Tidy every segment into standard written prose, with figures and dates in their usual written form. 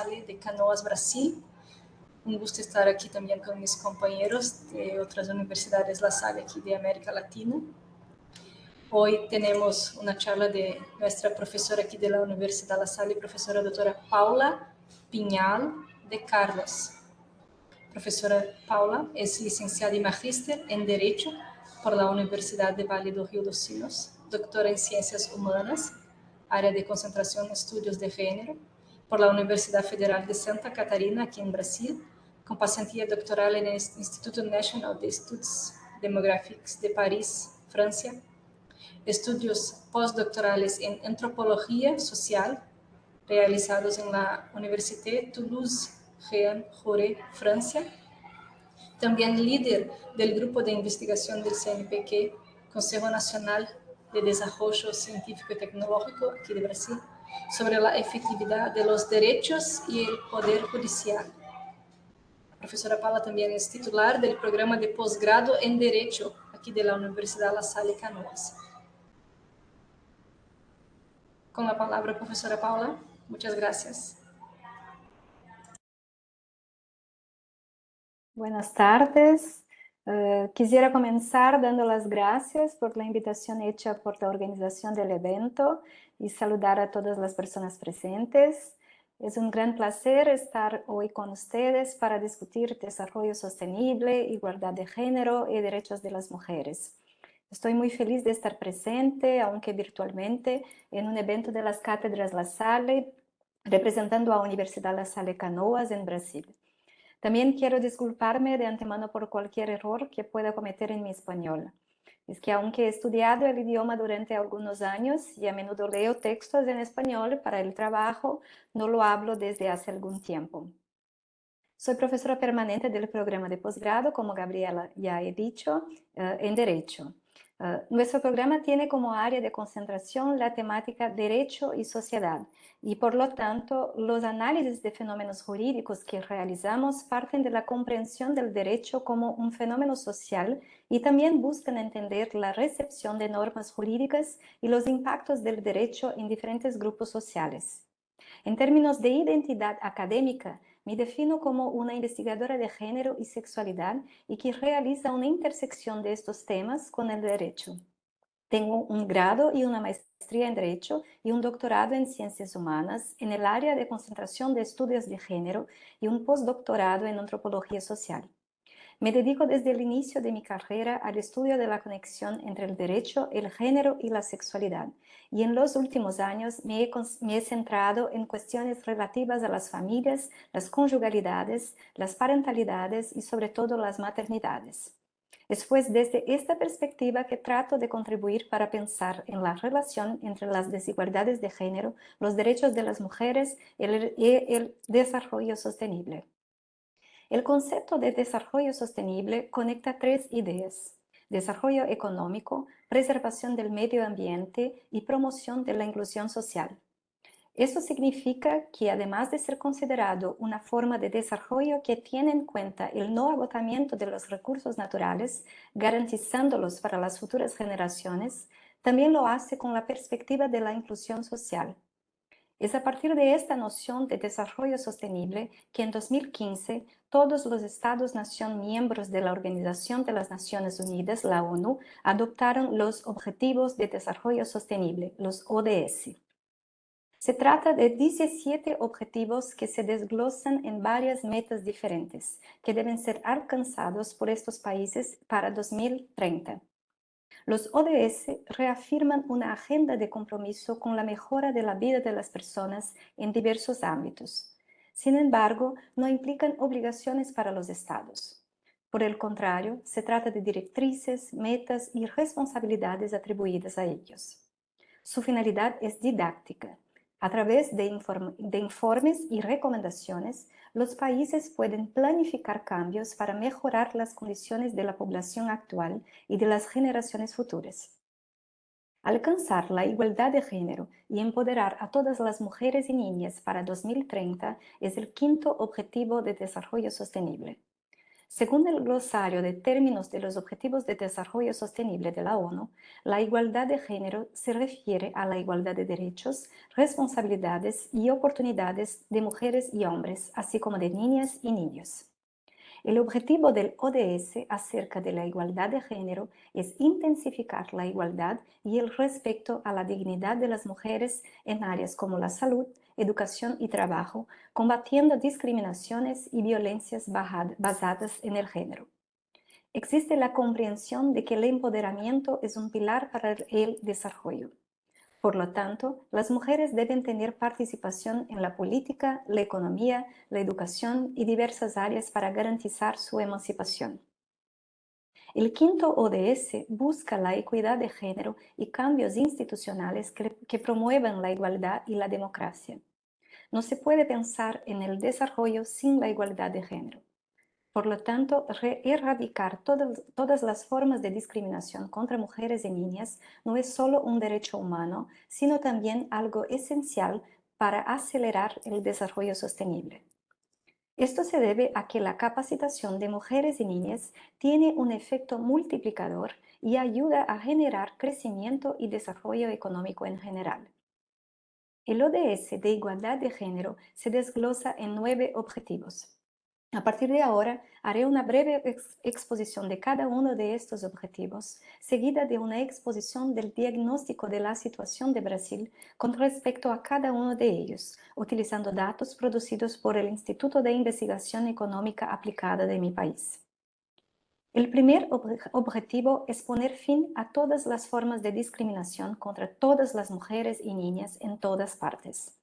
Salle de Canoas, Brasil. Un gusto estar aquí también con mis compañeros de otras universidades La Salle aquí de América Latina. Hoy tenemos una charla de nuestra profesora aquí de la Universidad La Salle, profesora doctora Paula Piñal de Carlos. Profesora Paula es licenciada y magíster en Derecho por la Universidad de Vale do Rio dos Sinos, doctora en Ciencias Humanas, área de concentración Estudios de Género, por la Universidad Federal de Santa Catarina, aquí en Brasil, con pasantía doctoral en el Instituto Nacional de Estudios Demográficos de París, Francia, estudios postdoctorales en Antropología Social, realizados en la Université Toulouse-Rennes, Francia. También líder del grupo de investigación del CNPq, Consejo Nacional de Desarrollo Científico y Tecnológico, aquí de Brasil, sobre la efectividad de los derechos y el poder judicial. La profesora Paula también es titular del programa de posgrado en Derecho, aquí de la Universidad La Salle Canoas. Con la palabra, profesora Paula, muchas gracias. Buenas tardes. Quisiera comenzar dando las gracias por la invitación hecha por la organización del evento y saludar a todas las personas presentes. Es un gran placer estar hoy con ustedes para discutir desarrollo sostenible, igualdad de género y derechos de las mujeres. Estoy muy feliz de estar presente, aunque virtualmente, en un evento de las Cátedras La Salle, representando a Universidad La Salle Canoas en Brasil. También quiero disculparme de antemano por cualquier error que pueda cometer en mi español. Es que aunque he estudiado el idioma durante algunos años y a menudo leo textos en español para el trabajo, no lo hablo desde hace algún tiempo. Soy profesora permanente del programa de posgrado, como Gabriela ya he dicho, en Derecho. Nuestro programa tiene como área de concentración la temática Derecho y Sociedad, y por lo tanto los análisis de fenómenos jurídicos que realizamos parten de la comprensión del derecho como un fenómeno social y también buscan entender la recepción de normas jurídicas y los impactos del derecho en diferentes grupos sociales. En términos de identidad académica, me defino como una investigadora de género y sexualidad y que realiza una intersección de estos temas con el derecho. Tengo un grado y una maestría en Derecho y un doctorado en Ciencias Humanas en el área de concentración de estudios de género y un postdoctorado en Antropología Social. Me dedico desde el inicio de mi carrera al estudio de la conexión entre el derecho, el género y la sexualidad, y en los últimos años me he centrado en cuestiones relativas a las familias, las conyugalidades, las parentalidades y sobre todo las maternidades. Es pues desde esta perspectiva que trato de contribuir para pensar en la relación entre las desigualdades de género, los derechos de las mujeres y el desarrollo sostenible. El concepto de desarrollo sostenible conecta tres ideas: desarrollo económico, preservación del medio ambiente y promoción de la inclusión social. Esto significa que además de ser considerado una forma de desarrollo que tiene en cuenta el no agotamiento de los recursos naturales, garantizándolos para las futuras generaciones, también lo hace con la perspectiva de la inclusión social. Es a partir de esta noción de desarrollo sostenible que en 2015 todos los Estados-nación miembros de la Organización de las Naciones Unidas, la ONU, adoptaron los Objetivos de Desarrollo Sostenible, los ODS. Se trata de 17 objetivos que se desglosan en varias metas diferentes, que deben ser alcanzados por estos países para 2030. Los ODS reafirman una agenda de compromiso con la mejora de la vida de las personas en diversos ámbitos. Sin embargo, no implican obligaciones para los estados. Por el contrario, se trata de directrices, metas y responsabilidades atribuidas a ellos. Su finalidad es didáctica. A través de informes y recomendaciones, los países pueden planificar cambios para mejorar las condiciones de la población actual y de las generaciones futuras. Alcanzar la igualdad de género y empoderar a todas las mujeres y niñas para 2030 es el quinto objetivo de desarrollo sostenible. Según el glosario de términos de los Objetivos de Desarrollo Sostenible de la ONU, la igualdad de género se refiere a la igualdad de derechos, responsabilidades y oportunidades de mujeres y hombres, así como de niñas y niños. El objetivo del ODS acerca de la igualdad de género es intensificar la igualdad y el respeto a la dignidad de las mujeres en áreas como la salud, educación y trabajo, combatiendo discriminaciones y violencias basadas en el género. Existe la comprensión de que el empoderamiento es un pilar para el desarrollo. Por lo tanto, las mujeres deben tener participación en la política, la economía, la educación y diversas áreas para garantizar su emancipación. El quinto ODS busca la equidad de género y cambios institucionales que promuevan la igualdad y la democracia. No se puede pensar en el desarrollo sin la igualdad de género. Por lo tanto, erradicar todas las formas de discriminación contra mujeres y niñas no es solo un derecho humano, sino también algo esencial para acelerar el desarrollo sostenible. Esto se debe a que la capacitación de mujeres y niñas tiene un efecto multiplicador y ayuda a generar crecimiento y desarrollo económico en general. El ODS de igualdad de género se desglosa en 9 objetivos. A partir de ahora, haré una breve exposición de cada uno de estos objetivos, seguida de una exposición del diagnóstico de la situación de Brasil con respecto a cada uno de ellos, utilizando datos producidos por el Instituto de Investigación Económica Aplicada de mi país. El primer objetivo es poner fin a todas las formas de discriminación contra todas las mujeres y niñas en todas partes.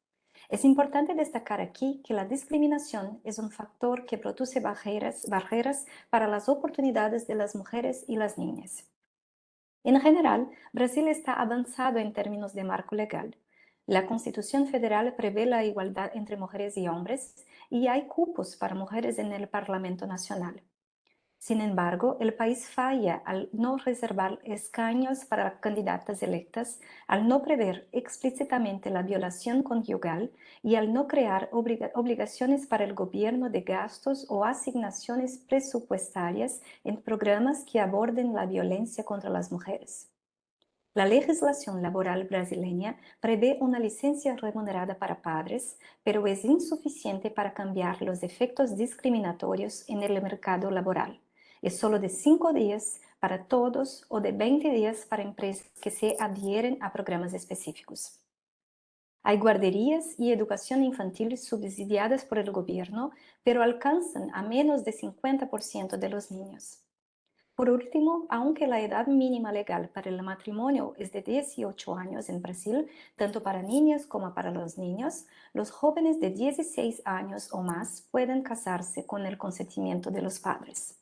Es importante destacar aquí que la discriminación es un factor que produce barreras para las oportunidades de las mujeres y las niñas. En general, Brasil está avanzado en términos de marco legal. La Constitución Federal prevé la igualdad entre mujeres y hombres y hay cupos para mujeres en el Parlamento Nacional. Sin embargo, el país falla al no reservar escaños para candidatas electas, al no prever explícitamente la violación conyugal y al no crear obligaciones para el gobierno de gastos o asignaciones presupuestarias en programas que aborden la violencia contra las mujeres. La legislación laboral brasileña prevé una licencia remunerada para padres, pero es insuficiente para cambiar los efectos discriminatorios en el mercado laboral. Es solo de 5 días para todos o de 20 días para empresas que se adhieren a programas específicos. Hay guarderías y educación infantil subsidiadas por el gobierno, pero alcanzan a menos de 50% de los niños. Por último, aunque la edad mínima legal para el matrimonio es de 18 años en Brasil, tanto para niñas como para los niños, los jóvenes de 16 años o más pueden casarse con el consentimiento de los padres.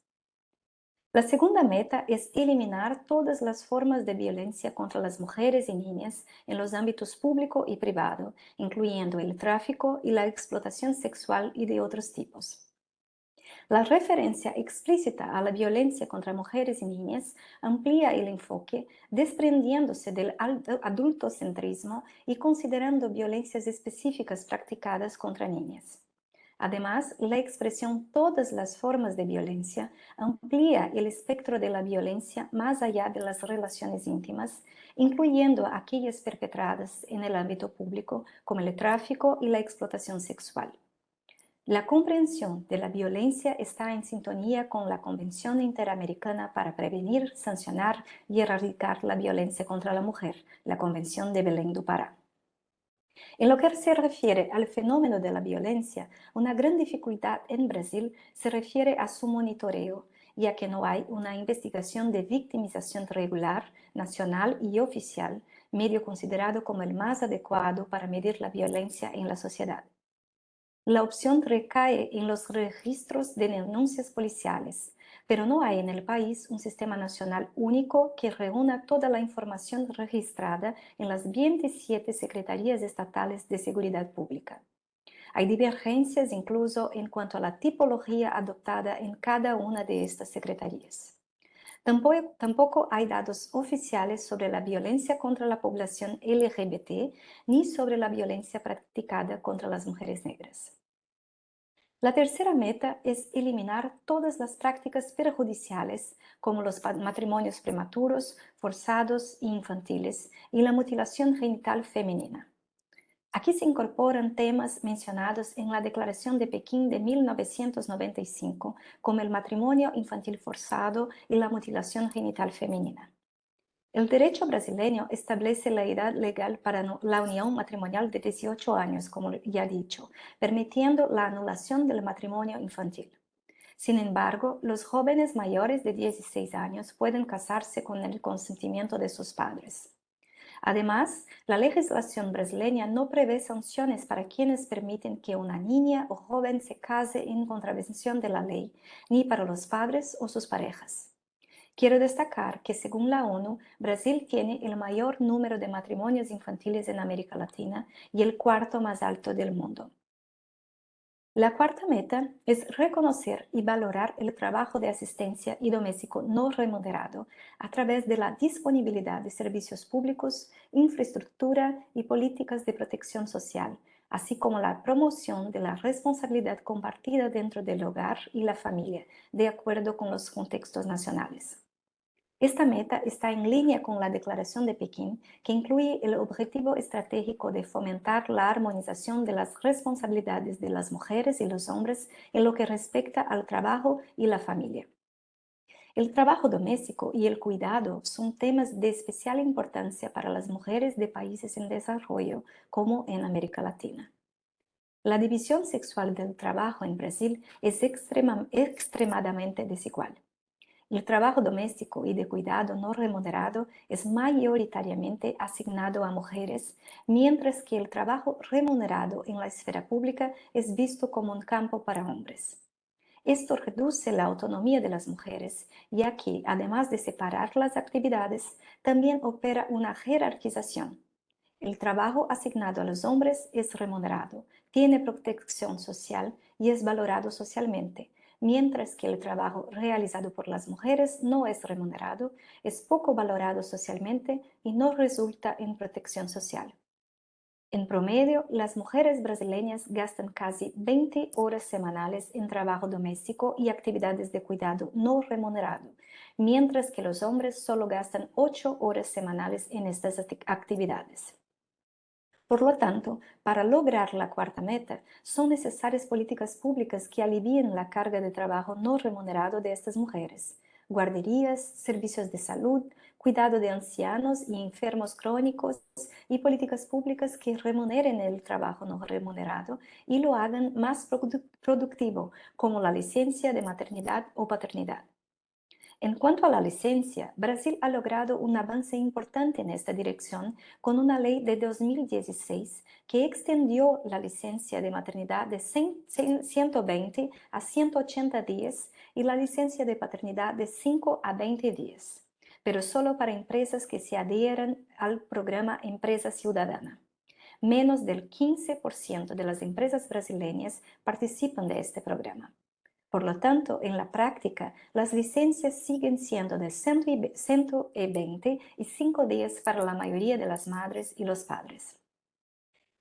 La segunda meta es eliminar todas las formas de violencia contra las mujeres y niñas en los ámbitos público y privado, incluyendo el tráfico y la explotación sexual y de otros tipos. La referencia explícita a la violencia contra mujeres y niñas amplía el enfoque, desprendiéndose del adultocentrismo y considerando violencias específicas practicadas contra niñas. Además, la expresión todas las formas de violencia amplía el espectro de la violencia más allá de las relaciones íntimas, incluyendo aquellas perpetradas en el ámbito público, como el tráfico y la explotación sexual. La comprensión de la violencia está en sintonía con la Convención Interamericana para Prevenir, Sancionar y Erradicar la Violencia contra la Mujer, la Convención de Belém do Pará. En lo que se refiere al fenómeno de la violencia, una gran dificultad en Brasil se refiere a su monitoreo, ya que no hay una investigación de victimización regular, nacional y oficial, medio considerado como el más adecuado para medir la violencia en la sociedad. La opción recae en los registros de denuncias policiales, pero no hay en el país un sistema nacional único que reúna toda la información registrada en las 27 secretarías estatales de seguridad pública. Hay divergencias incluso en cuanto a la tipología adoptada en cada una de estas secretarías. Tampoco hay datos oficiales sobre la violencia contra la población LGBT ni sobre la violencia practicada contra las mujeres negras. La tercera meta es eliminar todas las prácticas perjudiciales, como los matrimonios prematuros, forzados e infantiles, y la mutilación genital femenina. Aquí se incorporan temas mencionados en la Declaración de Pekín de 1995, como el matrimonio infantil forzado y la mutilación genital femenina. El derecho brasileño establece la edad legal para la unión matrimonial de 18 años, como ya he dicho, permitiendo la anulación del matrimonio infantil. Sin embargo, los jóvenes mayores de 16 años pueden casarse con el consentimiento de sus padres. Además, la legislación brasileña no prevé sanciones para quienes permiten que una niña o joven se case en contravención de la ley, ni para los padres o sus parejas. Quiero destacar que según la ONU, Brasil tiene el mayor número de matrimonios infantiles en América Latina y el cuarto más alto del mundo. La cuarta meta es reconocer y valorar el trabajo de asistencia y doméstico no remunerado a través de la disponibilidad de servicios públicos, infraestructura y políticas de protección social, así como la promoción de la responsabilidad compartida dentro del hogar y la familia, de acuerdo con los contextos nacionales. Esta meta está en línea con la Declaración de Pekín, que incluye el objetivo estratégico de fomentar la armonización de las responsabilidades de las mujeres y los hombres en lo que respecta al trabajo y la familia. El trabajo doméstico y el cuidado son temas de especial importancia para las mujeres de países en desarrollo, como en América Latina. La división sexual del trabajo en Brasil es extremadamente desigual. El trabajo doméstico y de cuidado no remunerado es mayoritariamente asignado a mujeres, mientras que el trabajo remunerado en la esfera pública es visto como un campo para hombres. Esto reduce la autonomía de las mujeres, ya que, además de separar las actividades, también opera una jerarquización. El trabajo asignado a los hombres es remunerado, tiene protección social y es valorado socialmente, mientras que el trabajo realizado por las mujeres no es remunerado, es poco valorado socialmente y no resulta en protección social. En promedio, las mujeres brasileñas gastan casi 20 horas semanales en trabajo doméstico y actividades de cuidado no remunerado, mientras que los hombres solo gastan 8 horas semanales en estas actividades. Por lo tanto, para lograr la cuarta meta, son necesarias políticas públicas que alivien la carga de trabajo no remunerado de estas mujeres. Guarderías, servicios de salud, cuidado de ancianos y enfermos crónicos y políticas públicas que remuneren el trabajo no remunerado y lo hagan más productivo, como la licencia de maternidad o paternidad. En cuanto a la licencia, Brasil ha logrado un avance importante en esta dirección con una ley de 2016 que extendió la licencia de maternidad de 120 a 180 días y la licencia de paternidad de 5 a 20 días, pero solo para empresas que se adhieran al programa Empresa Ciudadana. Menos del 15% de las empresas brasileñas participan de este programa. Por lo tanto, en la práctica, las licencias siguen siendo de 120 y 5 días para la mayoría de las madres y los padres.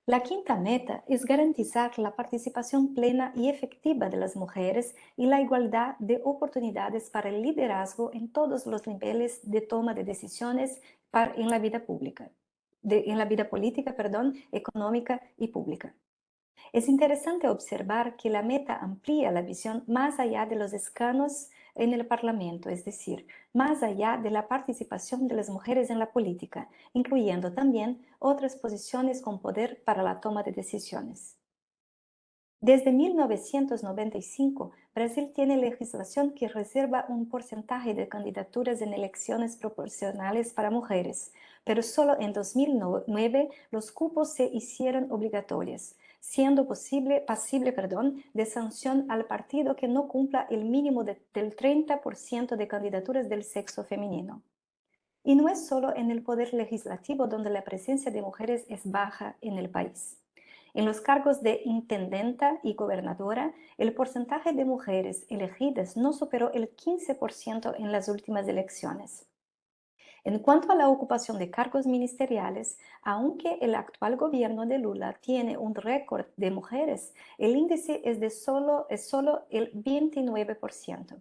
La quinta meta es garantizar la participación plena y efectiva de las mujeres y la igualdad de oportunidades para el liderazgo en todos los niveles de toma de decisiones en la vida pública, económica y pública. Es interesante observar que la meta amplía la visión más allá de los escaños en el Parlamento, es decir, más allá de la participación de las mujeres en la política, incluyendo también otras posiciones con poder para la toma de decisiones. Desde 1995, Brasil tiene legislación que reserva un porcentaje de candidaturas en elecciones proporcionales para mujeres, pero solo en 2009 los cupos se hicieron obligatorios, siendo pasible de sanción al partido que no cumpla el mínimo del 30% de candidaturas del sexo femenino. Y no es solo en el poder legislativo donde la presencia de mujeres es baja en el país. En los cargos de intendenta y gobernadora, el porcentaje de mujeres elegidas no superó el 15% en las últimas elecciones. En cuanto a la ocupación de cargos ministeriales, aunque el actual gobierno de Lula tiene un récord de mujeres, el índice es solo el 29%.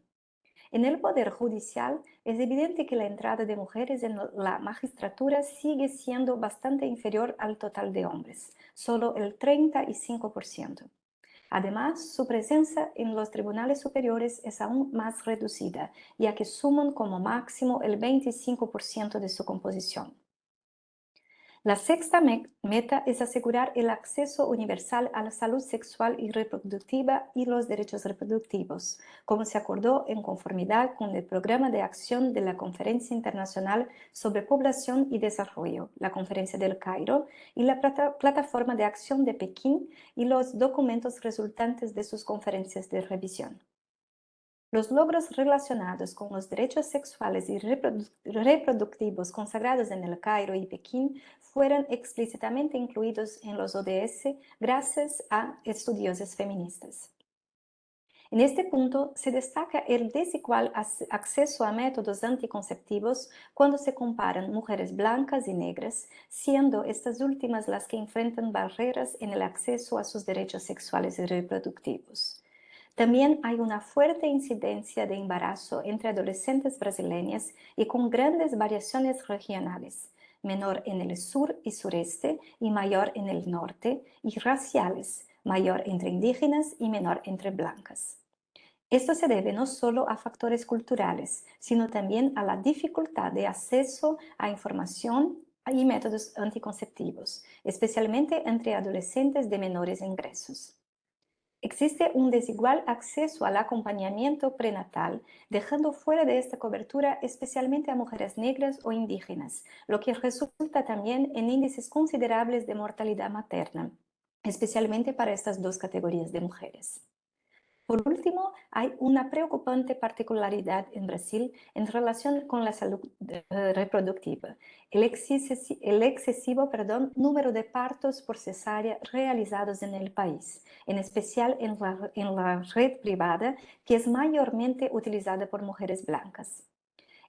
En el Poder Judicial es evidente que la entrada de mujeres en la magistratura sigue siendo bastante inferior al total de hombres, solo el 35%. Además, su presencia en los tribunales superiores es aún más reducida, ya que suman como máximo el 25% de su composición. La sexta meta es asegurar el acceso universal a la salud sexual y reproductiva y los derechos reproductivos, como se acordó en conformidad con el Programa de Acción de la Conferencia Internacional sobre Población y Desarrollo, la Conferencia del Cairo, y la Plataforma de Acción de Pekín y los documentos resultantes de sus conferencias de revisión. Los logros relacionados con los derechos sexuales y reproductivos consagrados en el Cairo y Pekín fueron explícitamente incluidos en los ODS gracias a estudiosos feministas. En este punto se destaca el desigual acceso a métodos anticonceptivos cuando se comparan mujeres blancas y negras, siendo estas últimas las que enfrentan barreras en el acceso a sus derechos sexuales y reproductivos. También hay una fuerte incidencia de embarazo entre adolescentes brasileñas y con grandes variaciones regionales, menor en el sur y sureste y mayor en el norte, y raciales, mayor entre indígenas y menor entre blancas. Esto se debe no solo a factores culturales, sino también a la dificultad de acceso a información y métodos anticonceptivos, especialmente entre adolescentes de menores ingresos. Existe un desigual acceso al acompañamiento prenatal, dejando fuera de esta cobertura especialmente a mujeres negras o indígenas, lo que resulta también en índices considerables de mortalidad materna, especialmente para estas dos categorías de mujeres. Por último, hay una preocupante particularidad en Brasil en relación con la salud reproductiva, el excesivo número de partos por cesárea realizados en el país, en especial en la red privada, que es mayormente utilizada por mujeres blancas.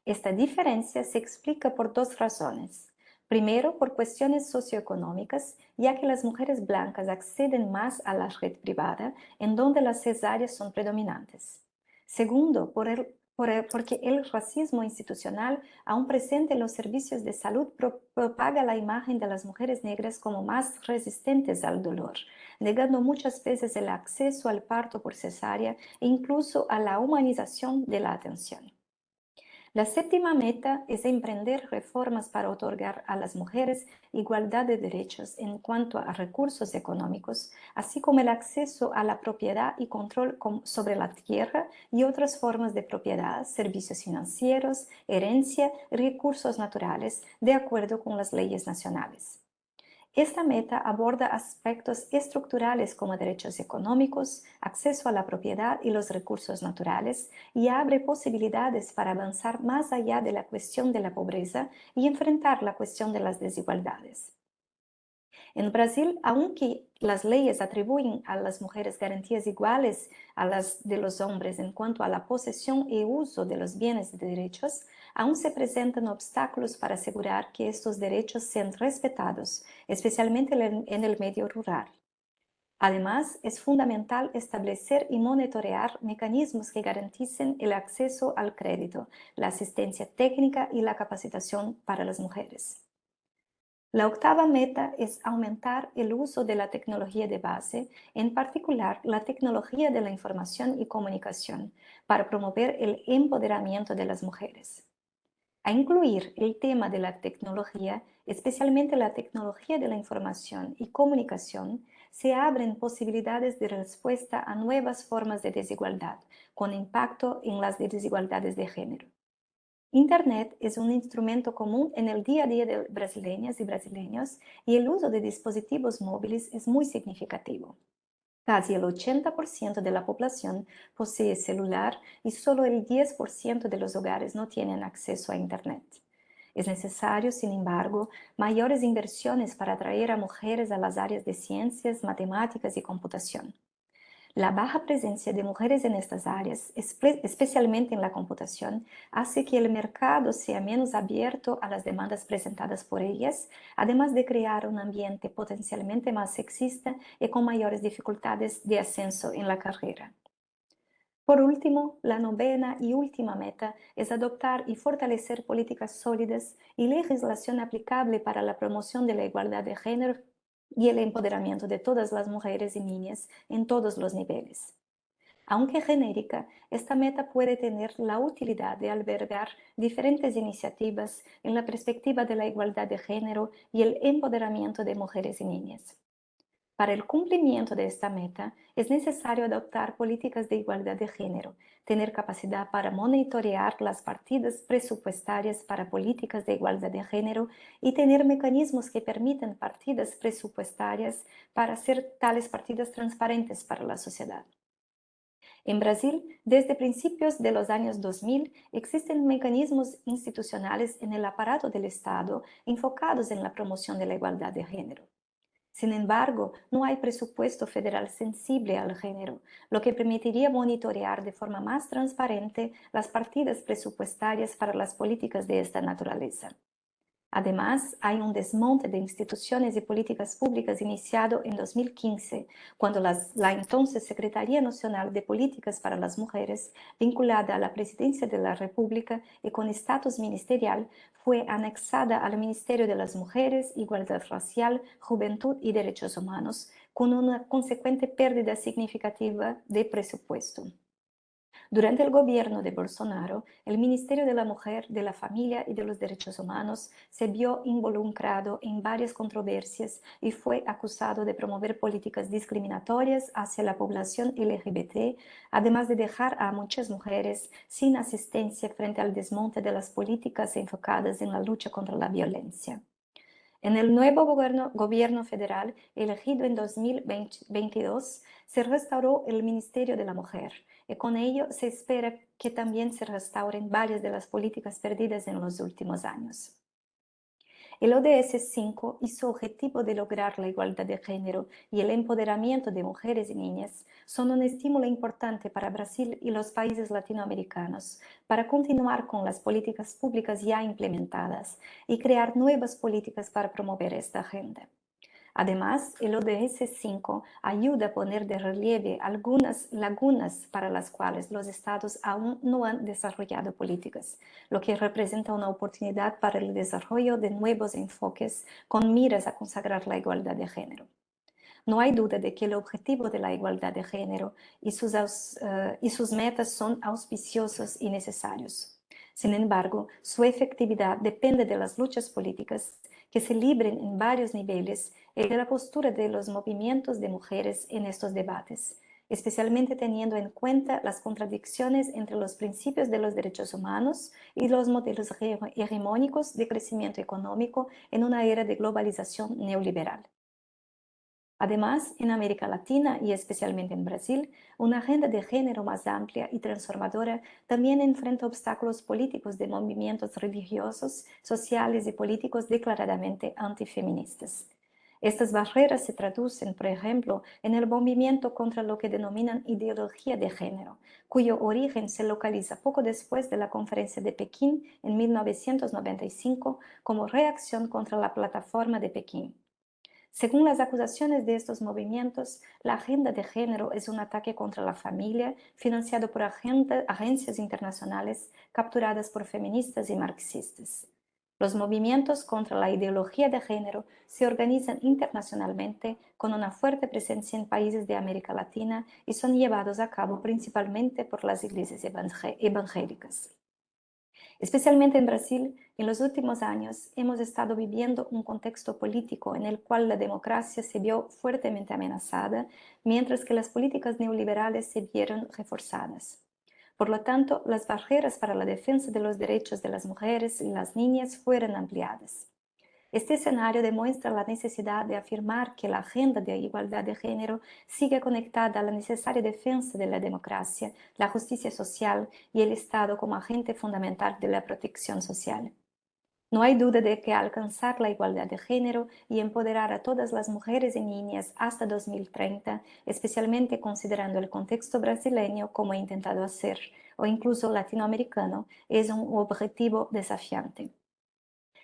Esta diferencia se explica por dos razones. Primero, por cuestiones socioeconómicas, ya que las mujeres blancas acceden más a la red privada, en donde las cesáreas son predominantes. Segundo, porque el racismo institucional, aún presente en los servicios de salud, propaga la imagen de las mujeres negras como más resistentes al dolor, negando muchas veces el acceso al parto por cesárea e incluso a la humanización de la atención. La séptima meta es emprender reformas para otorgar a las mujeres igualdad de derechos en cuanto a recursos económicos, así como el acceso a la propiedad y control sobre la tierra y otras formas de propiedad, servicios financieros, herencia y recursos naturales, de acuerdo con las leyes nacionales. Esta meta aborda aspectos estructurales como derechos económicos, acceso a la propiedad y los recursos naturales, y abre posibilidades para avanzar más allá de la cuestión de la pobreza y enfrentar la cuestión de las desigualdades. En Brasil, aunque las leyes atribuyen a las mujeres garantías iguales a las de los hombres en cuanto a la posesión y uso de los bienes y derechos, aún se presentan obstáculos para asegurar que estos derechos sean respetados, especialmente en el medio rural. Además, es fundamental establecer y monitorear mecanismos que garanticen el acceso al crédito, la asistencia técnica y la capacitación para las mujeres. La octava meta es aumentar el uso de la tecnología de base, en particular la tecnología de la información y comunicación, para promover el empoderamiento de las mujeres. A incluir el tema de la tecnología, especialmente la tecnología de la información y comunicación, se abren posibilidades de respuesta a nuevas formas de desigualdad, con impacto en las desigualdades de género. Internet es un instrumento común en el día a día de brasileñas y brasileños, y el uso de dispositivos móviles es muy significativo. Casi el 80% de la población posee celular y solo el 10% de los hogares no tienen acceso a Internet. Es necesario, sin embargo, mayores inversiones para atraer a mujeres a las áreas de ciencias, matemáticas y computación. La baja presencia de mujeres en estas áreas, especialmente en la computación, hace que el mercado sea menos abierto a las demandas presentadas por ellas, además de crear un ambiente potencialmente más sexista y con mayores dificultades de ascenso en la carrera. Por último, la novena y última meta es adoptar y fortalecer políticas sólidas y legislación aplicable para la promoción de la igualdad de género y el empoderamiento de todas las mujeres y niñas en todos los niveles. Aunque genérica, esta meta puede tener la utilidad de albergar diferentes iniciativas en la perspectiva de la igualdad de género y el empoderamiento de mujeres y niñas. Para el cumplimiento de esta meta, es necesario adoptar políticas de igualdad de género, tener capacidad para monitorear las partidas presupuestarias para políticas de igualdad de género y tener mecanismos que permitan partidas presupuestarias para hacer tales partidas transparentes para la sociedad. En Brasil, desde principios de los años 2000, existen mecanismos institucionales en el aparato del Estado enfocados en la promoción de la igualdad de género. Sin embargo, no hay presupuesto federal sensible al género, lo que permitiría monitorear de forma más transparente las partidas presupuestarias para las políticas de esta naturaleza. Además, hay un desmonte de instituciones y políticas públicas iniciado en 2015, cuando la entonces Secretaría Nacional de Políticas para las Mujeres, vinculada a la Presidencia de la República y con estatus ministerial, fue anexada al Ministerio de las Mujeres, Igualdad Racial, Juventud y Derechos Humanos, con una consecuente pérdida significativa de presupuesto. Durante el gobierno de Bolsonaro, el Ministerio de la Mujer, de la Familia y de los Derechos Humanos se vio involucrado en varias controversias y fue acusado de promover políticas discriminatorias hacia la población LGBT, además de dejar a muchas mujeres sin asistencia frente al desmonte de las políticas enfocadas en la lucha contra la violencia. En el nuevo gobierno federal, elegido en 2022, se restauró el Ministerio de la Mujer y con ello se espera que también se restauren varias de las políticas perdidas en los últimos años. El ODS 5 y su objetivo de lograr la igualdad de género y el empoderamiento de mujeres y niñas son un estímulo importante para Brasil y los países latinoamericanos para continuar con las políticas públicas ya implementadas y crear nuevas políticas para promover esta agenda. Además, el ODS 5 ayuda a poner de relieve algunas lagunas para las cuales los estados aún no han desarrollado políticas, lo que representa una oportunidad para el desarrollo de nuevos enfoques con miras a consagrar la igualdad de género. No hay duda de que el objetivo de la igualdad de género y sus metas son auspiciosos y necesarios. Sin embargo, su efectividad depende de las luchas políticas que se libren en varios niveles y de la postura de los movimientos de mujeres en estos debates, especialmente teniendo en cuenta las contradicciones entre los principios de los derechos humanos y los modelos hegemónicos de crecimiento económico en una era de globalización neoliberal. Además, en América Latina y especialmente en Brasil, una agenda de género más amplia y transformadora también enfrenta obstáculos políticos de movimientos religiosos, sociales y políticos declaradamente antifeministas. Estas barreras se traducen, por ejemplo, en el movimiento contra lo que denominan ideología de género, cuyo origen se localiza poco después de la Conferencia de Pekín en 1995 como reacción contra la Plataforma de Pekín. Según las acusaciones de estos movimientos, la agenda de género es un ataque contra la familia financiado por agencias internacionales capturadas por feministas y marxistas. Los movimientos contra la ideología de género se organizan internacionalmente con una fuerte presencia en países de América Latina y son llevados a cabo principalmente por las iglesias evangélicas. Especialmente en Brasil, en los últimos años hemos estado viviendo un contexto político en el cual la democracia se vio fuertemente amenazada, mientras que las políticas neoliberales se vieron reforzadas. Por lo tanto, las barreras para la defensa de los derechos de las mujeres y las niñas fueron ampliadas. Este escenario demuestra la necesidad de afirmar que la agenda de igualdad de género sigue conectada a la necesaria defensa de la democracia, la justicia social y el Estado como agente fundamental de la protección social. No hay duda de que alcanzar la igualdad de género y empoderar a todas las mujeres y niñas hasta 2030, especialmente considerando el contexto brasileño como he intentado hacer, o incluso latinoamericano, es un objetivo desafiante.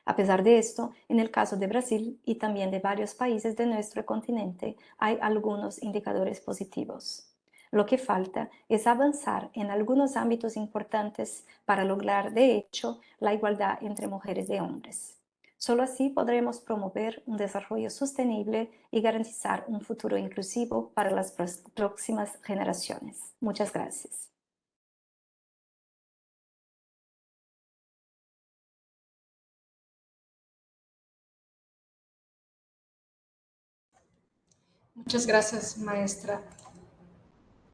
A pesar de esto, en el caso de Brasil y también de varios países de nuestro continente, hay algunos indicadores positivos. Lo que falta es avanzar en algunos ámbitos importantes para lograr, de hecho, la igualdad entre mujeres y hombres. Solo así podremos promover un desarrollo sostenible y garantizar un futuro inclusivo para las próximas generaciones. Muchas gracias. Muchas gracias, maestra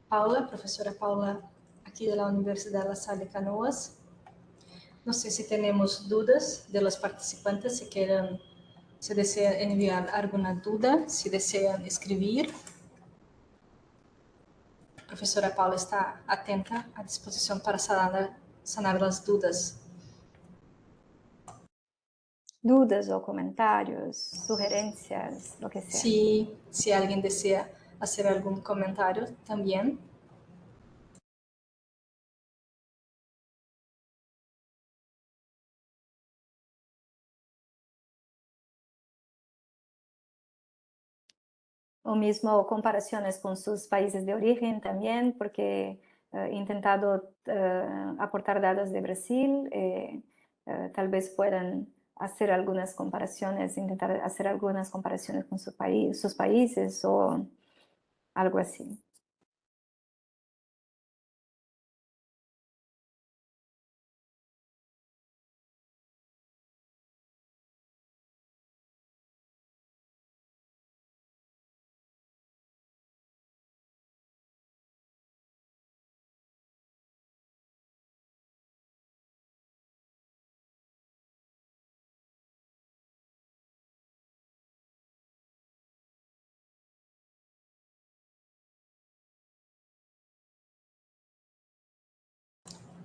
Paula, profesora Paula, aquí de la Universidad La Salle Canoas. No sé si tenemos dudas de los participantes, si desean enviar alguna duda, si desean escribir. La profesora Paula está atenta, a disposición para sanar las dudas. Dudas o comentarios, sugerencias, lo que sea. Si alguien desea hacer algún comentario también. O mismo comparaciones con sus países de origen también, porque he intentado aportar datos de Brasil, tal vez puedan hacer algunas comparaciones, intentar hacer algunas comparaciones con sus países o algo así.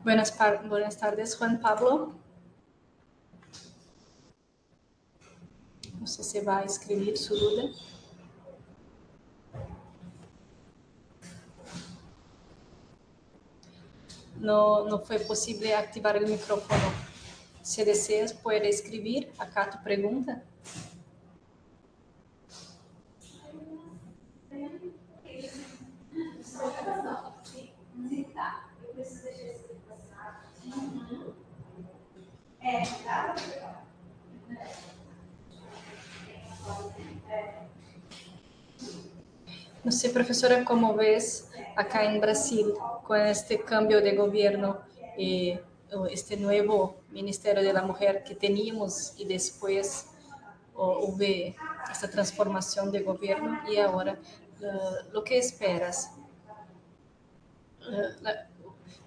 Buenas tardes, Juan Pablo. No sé si va a escribir su duda. No fue posible activar el micrófono. Si deseas, puede escribir acá tu pregunta. No sé, profesora, ¿cómo ves acá en Brasil con este cambio de gobierno, este nuevo Ministerio de la Mujer que teníamos y después hubo esta transformación de gobierno y ahora lo que esperas?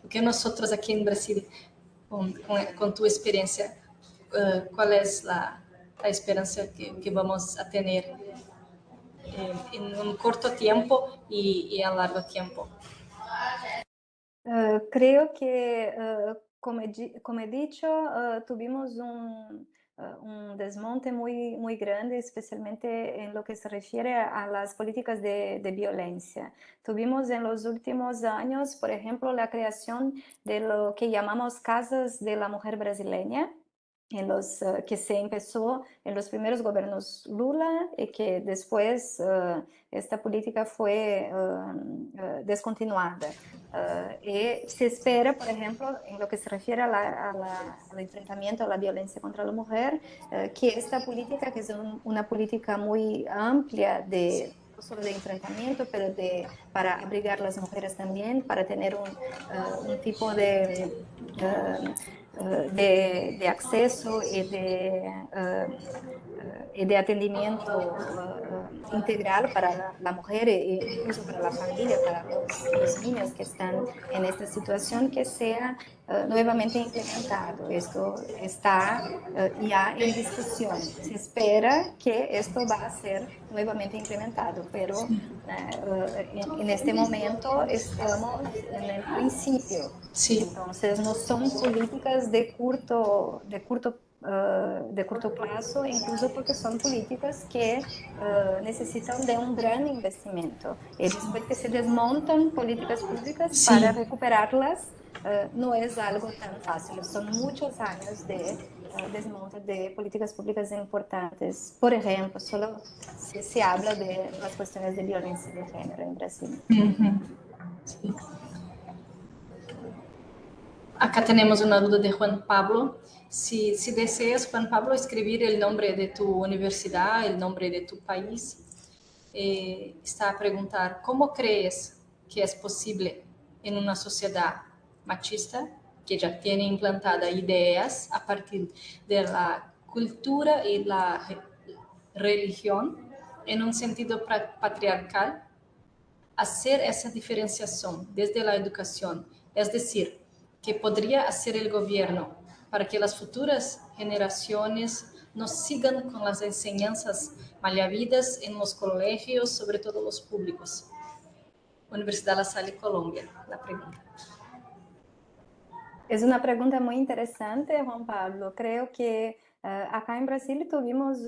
Lo que nosotros aquí en Brasil, con tu experiencia, ¿cuál es la esperanza que vamos a tener en un corto tiempo y a largo tiempo? Creo que, como he dicho, tuvimos un desmonte muy grande, especialmente en lo que se refiere a las políticas de violencia. Tuvimos en los últimos años, por ejemplo, la creación de lo que llamamos Casas de la Mujer Brasileña, que se empezó en los primeros gobiernos Lula y que después esta política fue descontinuada. Y se espera, por ejemplo, en lo que se refiere al enfrentamiento a la violencia contra la mujer, que esta política, que es una política muy amplia no solo de enfrentamiento, pero para abrigar a las mujeres también, para tener un tipo de acceso y de atendimiento integral para la mujer e incluso para la familia, para los niños que están en esta situación, que sea nuevamente implementado. Esto está ya en discusión. Se espera que esto va a ser nuevamente implementado, pero en este momento estamos en el principio. Sí. Entonces, no son políticas de corto de corto plazo, incluso porque son políticas que necesitan de un gran investimento. Y después que se desmontan políticas públicas para Sí, recuperarlas, no es algo tan fácil. Son muchos años de desmonte de políticas públicas importantes. Por ejemplo, solo se habla de las cuestiones de violencia de género en Brasil. ujú, sí. Acá tenemos una duda de Juan Pablo. Si deseas, Juan Pablo, escribir el nombre de tu universidad, el nombre de tu país, está a preguntar, ¿cómo crees que es posible en una sociedad machista que ya tiene implantada ideas a partir de la cultura y la religión en un sentido patriarcal, hacer esa diferenciación desde la educación? Es decir, que podría hacer el gobierno para que las futuras generaciones no sigan con las enseñanzas malhabidas en los colegios, sobre todo los públicos. Universidad La Salle, Colombia, la pregunta. Es una pregunta muy interesante, Juan Pablo. Creo que acá en Brasil tuvimos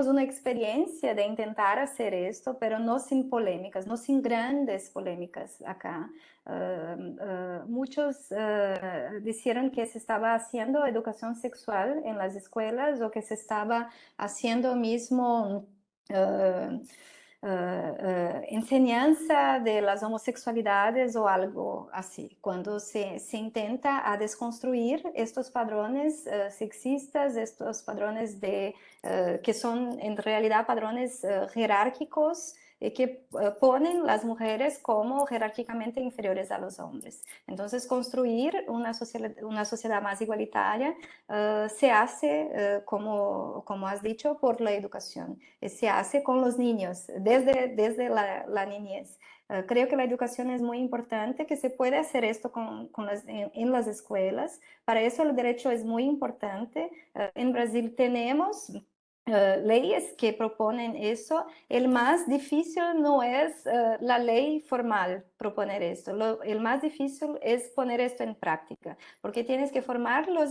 una experiencia de intentar hacer esto, pero no sin polémicas, no sin grandes polémicas acá. Muchos dijeron que se estaba haciendo educación sexual en las escuelas o que se estaba haciendo mismo enseñanza de las homosexualidades o algo así, cuando se intenta a desconstruir estos padrones sexistas, estos padrones que son en realidad padrones jerárquicos que ponen las mujeres como jerárquicamente inferiores a los hombres. Entonces, construir una sociedad más igualitaria se hace, como has dicho, por la educación. Se hace con los niños, desde la niñez. Creo que la educación es muy importante, que se puede hacer esto en las escuelas. Para eso el derecho es muy importante. En Brasil tenemos leyes que proponen eso. El más difícil no es la ley formal proponer esto. El más difícil es poner esto en práctica, porque tienes que formar los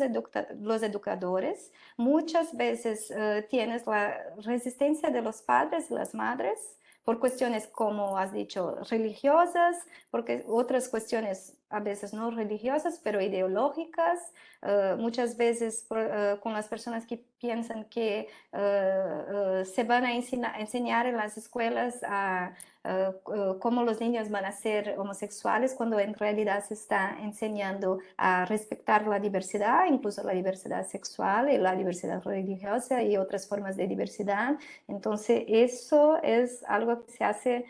educadores. Muchas veces tienes la resistencia de los padres y las madres por cuestiones, como has dicho, religiosas, porque otras cuestiones a veces no religiosas, pero ideológicas, muchas veces con las personas que piensan que se van a enseñar en las escuelas a cómo los niños van a ser homosexuales, cuando en realidad se está enseñando a respetar la diversidad, incluso la diversidad sexual y la diversidad religiosa y otras formas de diversidad. Entonces, eso es algo que se hace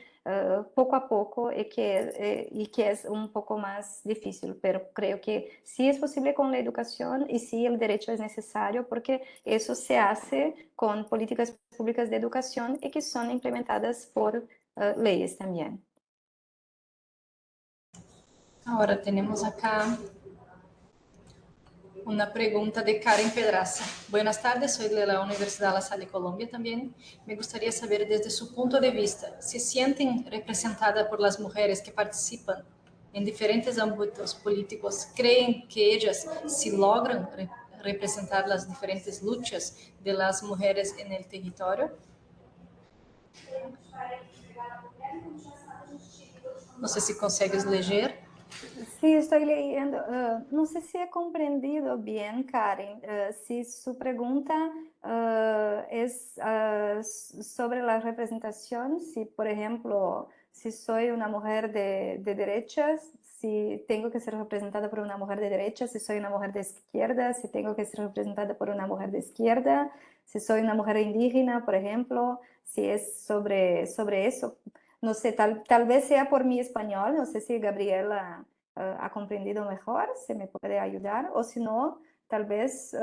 poco a poco y que es un poco más difícil, pero creo que sí es posible con la educación y sí el derecho es necesario, porque eso se hace con políticas públicas de educación y que son implementadas por leyes también. Ahora tenemos acá una pregunta de Karen Pedraza. Buenas tardes, soy de la Universidad La Salle, Colombia también. Me gustaría saber desde su punto de vista, ¿se sienten representadas por las mujeres que participan en diferentes ámbitos políticos? ¿Creen que ellas sí logran representar las diferentes luchas de las mujeres en el territorio? No sé si consigues leer. Sí, estoy leyendo. No sé si he comprendido bien, Karen, si su pregunta es sobre la representación, si, por ejemplo, si soy una mujer de derechas, si tengo que ser representada por una mujer de derechas, si soy una mujer de izquierda, si tengo que ser representada por una mujer de izquierda, si soy una mujer indígena, por ejemplo, si es sobre eso. No sé, tal vez sea por mi español, no sé si Gabriela ha comprendido mejor, se me puede ayudar, o si no, tal vez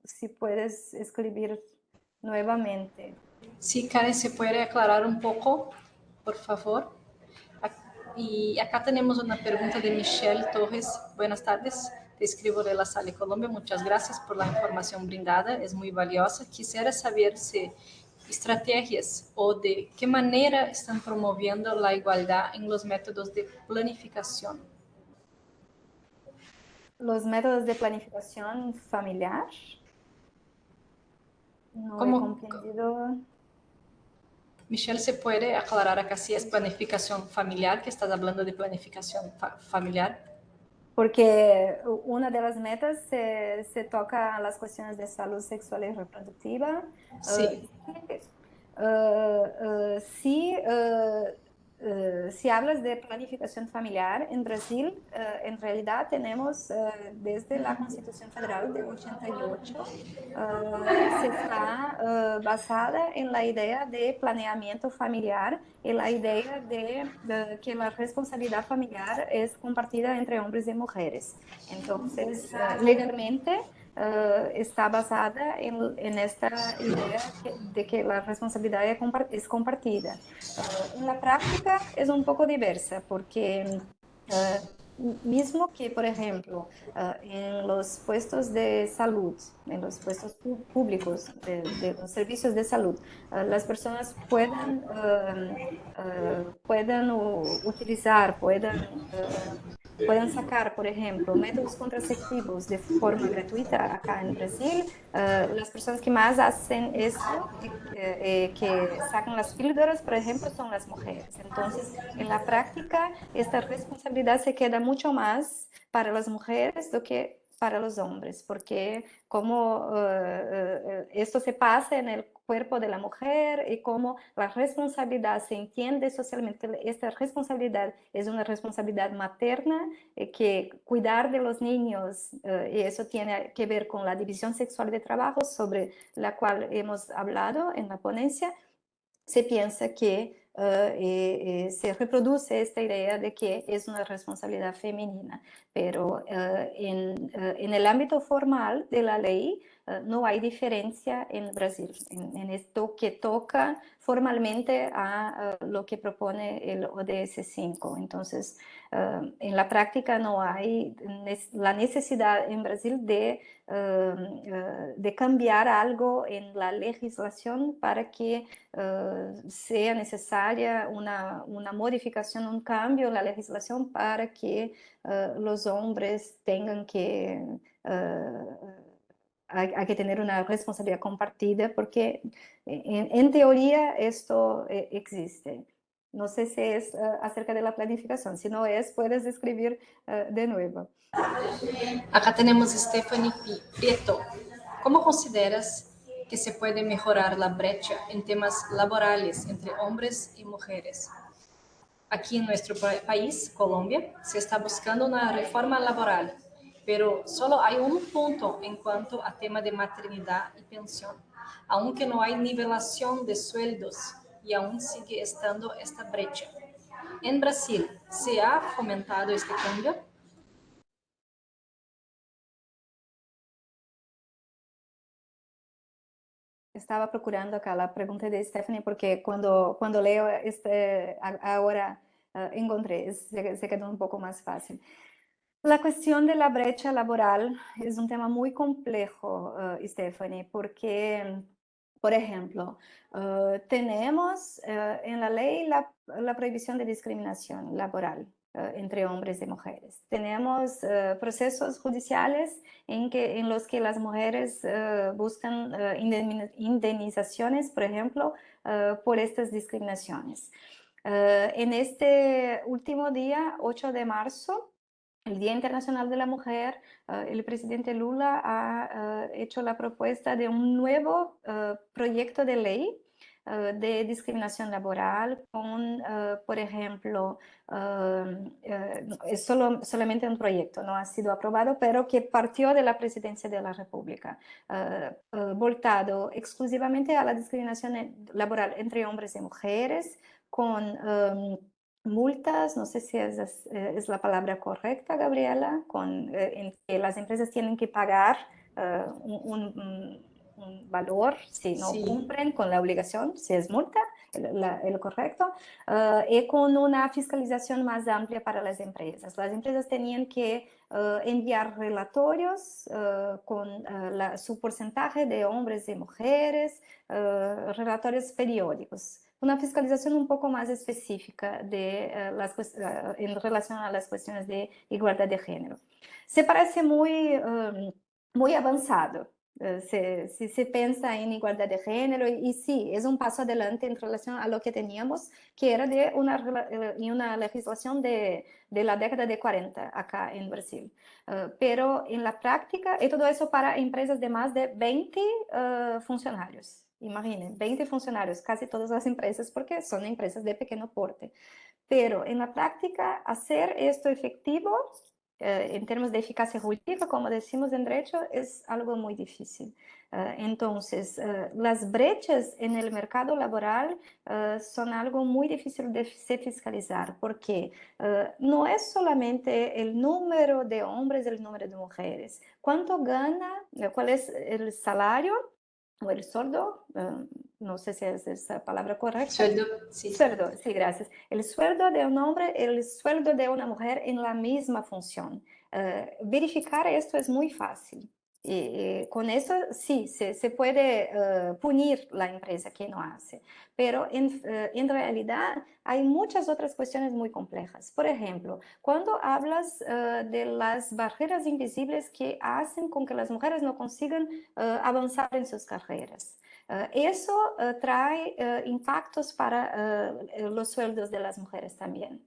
si puedes escribir nuevamente. Sí, Karen, ¿se puede aclarar un poco, por favor? Y acá tenemos una pregunta de Michelle Torres. Buenas tardes, te escribo de La Salle, Colombia. Muchas gracias por la información brindada, es muy valiosa. Quisiera saber si estrategias o de qué manera están promoviendo la igualdad en los métodos de planificación. Los métodos de planificación familiar. No he ¿Cómo, comprendido. Michelle, se puede aclarar acá si es planificación familiar, que estás hablando de planificación familiar? Porque una de las metas se toca las cuestiones de salud sexual y reproductiva. Sí. Si hablas de planificación familiar, en Brasil, en realidad tenemos desde la Constitución Federal de 88, se está basada en la idea de planeamiento familiar y la idea de que la responsabilidad familiar es compartida entre hombres y mujeres. Entonces, legalmente está basada en esta idea de que la responsabilidad es compartida. En la práctica es un poco diversa porque mismo que, por ejemplo, en los puestos de salud, en los puestos públicos de los servicios de salud, las personas pueden utilizar, pueden sacar, por ejemplo, métodos contraceptivos de forma gratuita acá en Brasil. Las personas que más hacen eso, que sacan las píldoras, por ejemplo, son las mujeres. Entonces, en la práctica, esta responsabilidad se queda mucho más para las mujeres do que para los hombres, porque como esto se pasa en el cuerpo de la mujer y cómo la responsabilidad se entiende socialmente, esta responsabilidad es una responsabilidad materna, que cuidar de los niños, y eso tiene que ver con la división sexual de trabajo sobre la cual hemos hablado en la ponencia. Se piensa que se reproduce esta idea de que es una responsabilidad femenina, pero en el ámbito formal de la ley no hay diferencia en Brasil, en esto que toca formalmente a lo que propone el ODS 5. Entonces, en la práctica no hay la necesidad en Brasil de cambiar algo en la legislación para que sea necesaria una modificación, un cambio en la legislación para que los hombres tengan que, hay que tener una responsabilidad compartida, porque en teoría esto existe. No sé si es acerca de la planificación. Si no es, puedes escribir de nuevo. Acá tenemos Stephanie Prieto. ¿Cómo consideras que se puede mejorar la brecha en temas laborales entre hombres y mujeres? Aquí en nuestro país, Colombia, se está buscando una reforma laboral, pero solo hay un punto en cuanto a tema de maternidad y pensión, aunque no hay nivelación de sueldos y aún sigue estando esta brecha. En Brasil, ¿se ha fomentado este cambio? Estaba procurando acá la pregunta de Stephanie porque cuando leo ahora encontré, se quedó un poco más fácil. La cuestión de la brecha laboral es un tema muy complejo, Stephanie, porque, por ejemplo, tenemos en la ley la prohibición de discriminación laboral entre hombres y mujeres. Tenemos procesos judiciales en los que las mujeres buscan indemnizaciones, por ejemplo, por estas discriminaciones. En este último día, 8 de marzo, el Día Internacional de la Mujer, el presidente Lula ha hecho la propuesta de un nuevo proyecto de ley de discriminación laboral con, por ejemplo, es solamente un proyecto, no ha sido aprobado, pero que partió de la presidencia de la República, voltado exclusivamente a la discriminación laboral entre hombres y mujeres, con multas, no sé si es la palabra correcta, Gabriela, en que las empresas tienen que pagar un valor si no Sí. cumplen con la obligación, si es multa, el correcto, y con una fiscalización más amplia para las empresas. Las empresas tenían que enviar relatorios con su porcentaje de hombres y mujeres, relatorios periódicos una fiscalización un poco más específica en relación a las cuestiones de igualdad de género. Se parece muy avanzado. Si se piensa en igualdad de género, y sí, es un paso adelante en relación a lo que teníamos, que era de una legislación de la década de 40 acá en Brasil. Pero en la práctica, y todo eso para empresas de más de 20 funcionarios. Imaginen, 20 funcionarios, casi todas las empresas, porque son empresas de pequeño porte. Pero en la práctica, hacer esto efectivo en términos de eficacia jurídica, como decimos en derecho, es algo muy difícil. Entonces, las brechas en el mercado laboral son algo muy difícil de se fiscalizar, porque no es solamente el número de hombres, el número de mujeres. ¿Cuánto gana? ¿Cuál es el salario o el sueldo? No sé si es esa palabra correcta. Sueldo, sí. Sueldo, sí, gracias. El sueldo de un hombre, el sueldo de una mujer en la misma función. Verificar esto es muy fácil. Con eso sí, se puede punir la empresa que no hace, pero en realidad hay muchas otras cuestiones muy complejas. Por ejemplo, cuando hablas de las barreras invisibles que hacen con que las mujeres no consigan avanzar en sus carreras. Eso trae impactos para los sueldos de las mujeres también.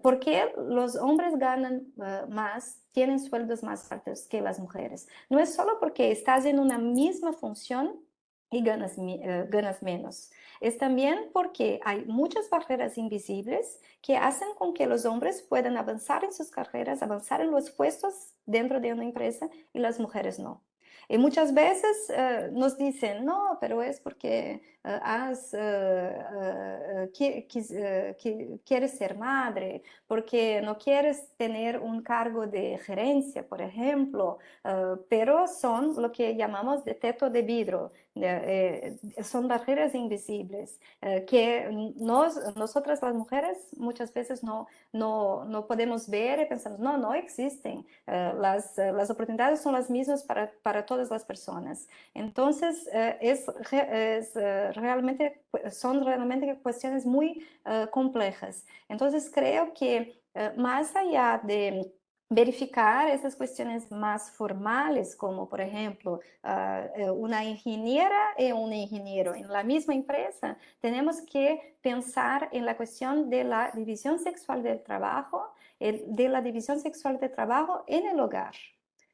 Porque los hombres ganan más, tienen sueldos más altos que las mujeres. No es solo porque estás en una misma función y ganas menos. Es también porque hay muchas barreras invisibles que hacen con que los hombres puedan avanzar en sus carreras, avanzar en los puestos dentro de una empresa y las mujeres no. Y muchas veces nos dicen, no, pero es porque quieres ser madre, porque no quieres tener un cargo de gerencia, por ejemplo, pero son lo que llamamos de teto de vidrio, son barreras invisibles que nosotras las mujeres muchas veces no podemos ver y pensamos, no existen. Las oportunidades son las mismas para todas las personas. Entonces, son realmente cuestiones muy complejas. Entonces, creo que más allá de verificar esas cuestiones más formales, como por ejemplo una ingeniera y un ingeniero en la misma empresa, tenemos que pensar en la cuestión de la división sexual del trabajo, de la división sexual del trabajo en el hogar.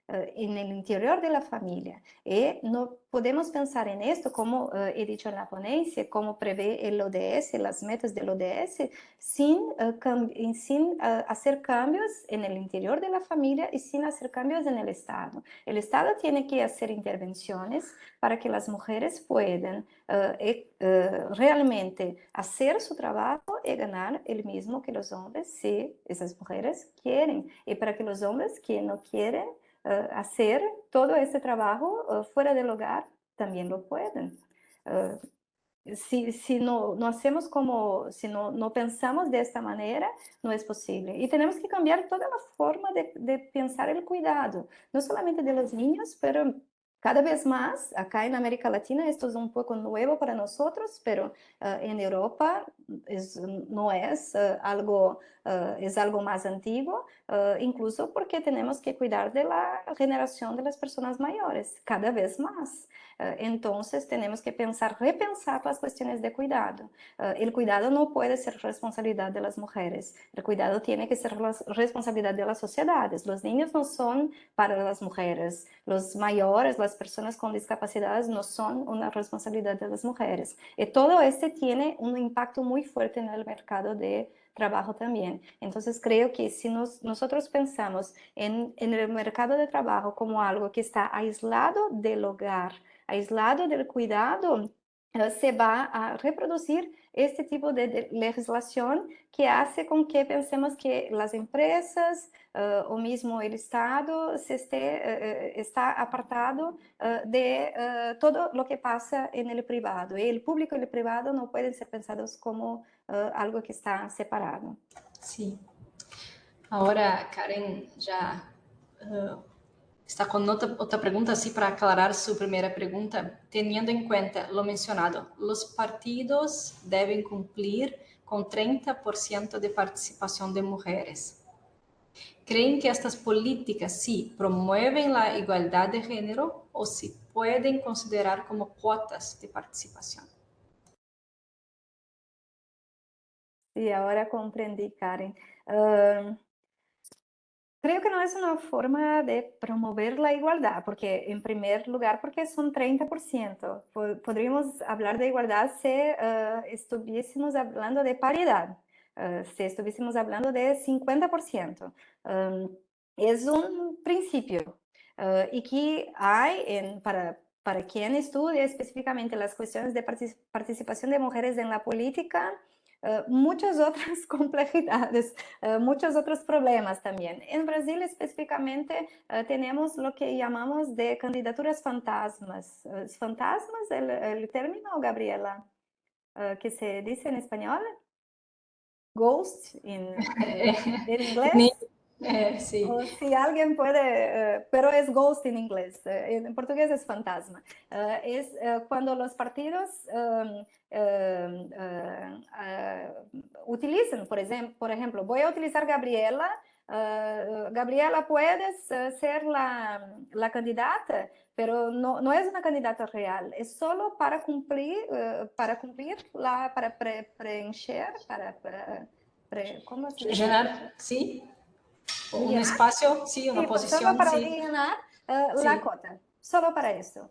En el interior de la familia. Y no podemos pensar en esto, como he dicho en la ponencia, como prevé el ODS, las metas del ODS, sin hacer cambios en el interior de la familia y sin hacer cambios en el Estado. El Estado tiene que hacer intervenciones para que las mujeres puedan realmente hacer su trabajo y ganar el mismo que los hombres si esas mujeres quieren. Y para que los hombres que no quieren hacer todo ese trabajo fuera del hogar, también lo pueden. Si no hacemos si no pensamos de esta manera, no es posible. Y tenemos que cambiar toda la forma de pensar el cuidado, no solamente de los niños, pero cada vez más, acá en América Latina, esto es un poco nuevo para nosotros, pero en Europa no es algo, es algo más antiguo, incluso porque tenemos que cuidar de la generación de las personas mayores, cada vez más. Entonces tenemos que repensar las cuestiones de cuidado. El cuidado no puede ser responsabilidad de las mujeres, el cuidado tiene que ser responsabilidad de las sociedades. Los niños no son para las mujeres, los mayores, las personas con discapacidades no son una responsabilidad de las mujeres. Y todo esto tiene un impacto muy fuerte en el mercado de trabajo también. Entonces creo que si nosotros pensamos en el mercado de trabajo como algo que está aislado del hogar, aislado del cuidado, se va a reproducir este tipo de legislación que hace con que pensemos que las empresas o mismo el Estado está apartado de todo lo que pasa en el privado. Y el público y el privado no pueden ser pensados como algo que está separado. Sí. Ahora, Karen, ya Está con otra pregunta, así para aclarar su primera pregunta. Teniendo en cuenta lo mencionado, los partidos deben cumplir con 30% de participación de mujeres. ¿Creen que estas políticas sí promueven la igualdad de género o si pueden considerar como cuotas de participación? Sí, ahora comprendí, Karen. Creo que no es una forma de promover la igualdad, porque en primer lugar, porque son 30%. Podríamos hablar de igualdad si estuviésemos hablando de paridad, si estuviésemos hablando de 50%. Es un principio y que hay para quien estudia específicamente las cuestiones de participación de mujeres en la política, muchas otras complejidades, muchos otros problemas también. En Brasil específicamente tenemos lo que llamamos de candidaturas fantasmas. ¿Fantasmas el término, Gabriela, que se dice en español? Ghost en inglés. Sí. O si alguien puede, pero es ghost en inglés, en portugués es fantasma. Es cuando los partidos utilizan, por ejemplo, voy a utilizar Gabriela. Gabriela, puedes ser la candidata, pero no es una candidata real, es solo para cumplir, para preencher, ¿cómo se dice? Llenar, sí. Un Llenar. espacio, sí, una Sí, solo posición, para sí. llenar la Sí, cota, solo para eso.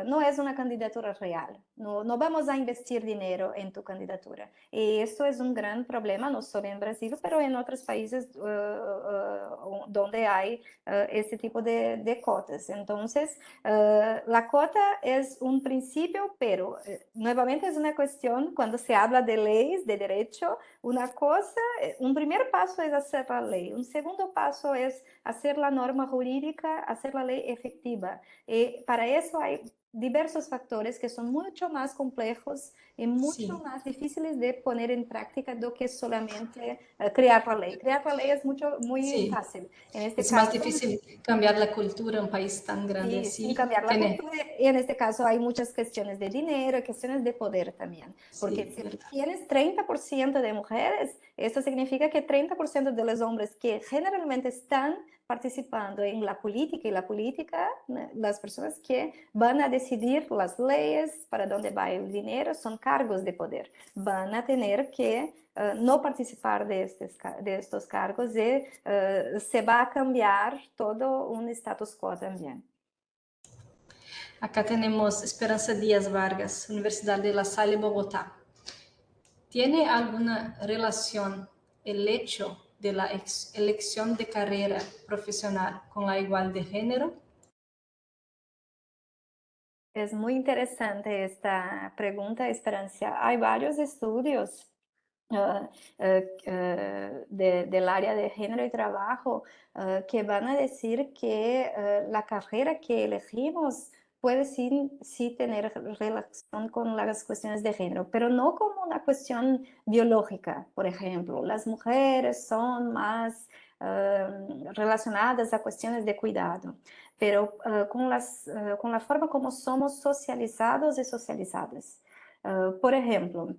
No es una candidatura real, no vamos a investir dinero en tu candidatura. Y esto es un gran problema, no solo en Brasil, pero en otros países donde hay ese tipo de cotas. Entonces, la cota es un principio, pero nuevamente es una cuestión, cuando se habla de leyes, de derecho, una cosa, un primer paso es hacer la ley, un segundo paso es hacer la norma jurídica, hacer la ley efectiva. Para eso hay diversos factores que son mucho más complejos y mucho sí, más difíciles de poner en práctica do que solamente crear la ley. Crear la ley es muy sí. fácil. En este Es más caso, difícil cambiar la cultura en un país tan grande sí, sin así. cambiar la Tiene, cultura. Y en este caso hay muchas cuestiones de dinero, cuestiones de poder también. Porque sí, si verdad. tienes 30% de mujeres, eso significa que 30% de los hombres que generalmente están participando en la política y la política, las personas que van a decidir las leyes, para dónde va el dinero, son cargos de poder. Van a tener que no participar de estos cargos y se va a cambiar todo un status quo también. Acá tenemos Esperanza Díaz Vargas, Universidad de La Salle, Bogotá. ¿Tiene alguna relación el hecho de la elección de carrera profesional con la igualdad de género? Es muy interesante esta pregunta, Esperanza. Hay varios estudios del área de género y trabajo que van a decir que la carrera que elegimos puede sí tener relación con las cuestiones de género, pero no como una cuestión biológica, por ejemplo. Las mujeres son más relacionadas a cuestiones de cuidado, pero con la forma como somos socializados y socializadas. Por ejemplo,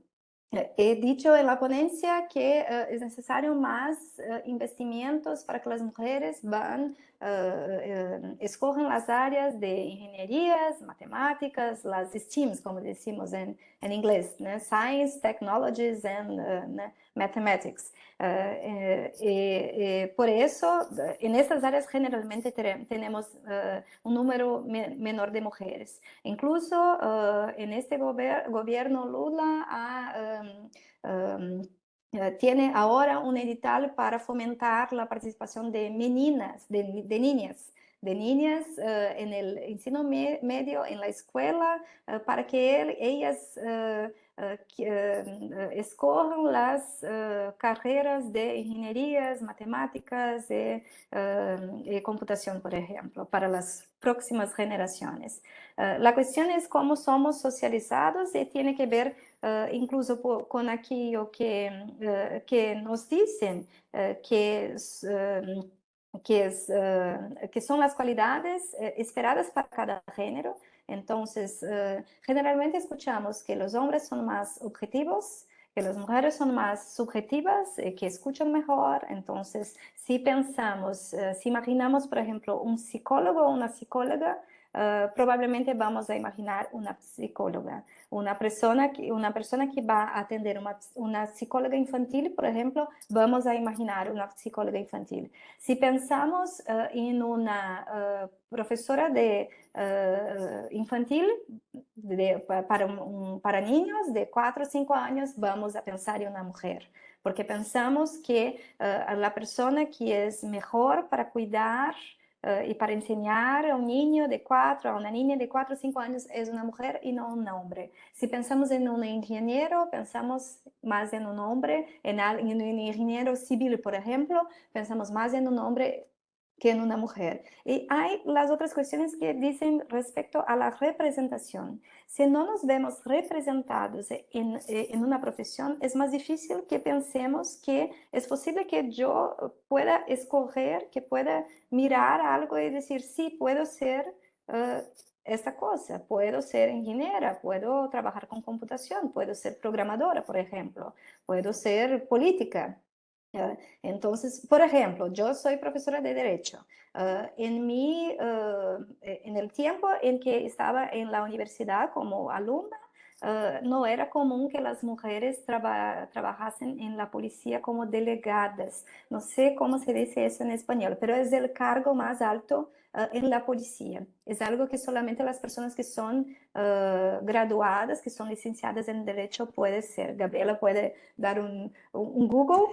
he dicho en la ponencia que es necesario más investimentos para que las mujeres escojan las áreas de ingenierías, matemáticas, las STEAMs, como decimos en inglés, ¿no? Science, Technologies and Mathematics. Por eso, en estas áreas generalmente tenemos un número menor de mujeres. Incluso en este gobierno Lula tiene ahora un edital para fomentar la participación de meninas, de niñas en el ensino medio, en la escuela, para que ellas escojan las carreras de ingenierías, matemáticas y computación, por ejemplo, para las próximas generaciones. La cuestión es cómo somos socializados y tiene que ver incluso con aquello que nos dicen que que son las cualidades esperadas para cada género. Entonces, generalmente escuchamos que los hombres son más objetivos, que las mujeres son más subjetivas, que escuchan mejor. Entonces, si pensamos, si imaginamos, por ejemplo, un psicólogo o una psicóloga, probablemente vamos a imaginar una psicóloga. Una persona que va a atender una psicóloga infantil, por ejemplo, vamos a imaginar una psicóloga infantil. Si pensamos en una profesora de infantil para niños de 4 o 5 años, vamos a pensar en una mujer, porque pensamos que la persona que es mejor para cuidar y para enseñar a un niño de 4, a una niña de 4 o 5 años es una mujer y no un hombre. Si pensamos en un ingeniero, pensamos más en un hombre, en un ingeniero civil, por ejemplo, pensamos más en un hombre que en una mujer. Y hay las otras cuestiones que dicen respecto a la representación. Si no nos vemos representados en una profesión, es más difícil que pensemos que es posible que yo pueda escoger, que pueda mirar algo y decir, sí, puedo ser esta cosa, puedo ser ingeniera, puedo trabajar con computación, puedo ser programadora, por ejemplo, puedo ser política. Entonces, por ejemplo, yo soy profesora de Derecho. En el tiempo en que estaba en la universidad como alumna, no era común que las mujeres trabajasen en la policía como delegadas. No sé cómo se dice eso en español, pero es el cargo más alto en la policía. Es algo que solamente las personas que son graduadas, que son licenciadas en Derecho, puede ser. Gabriela puede dar un Google.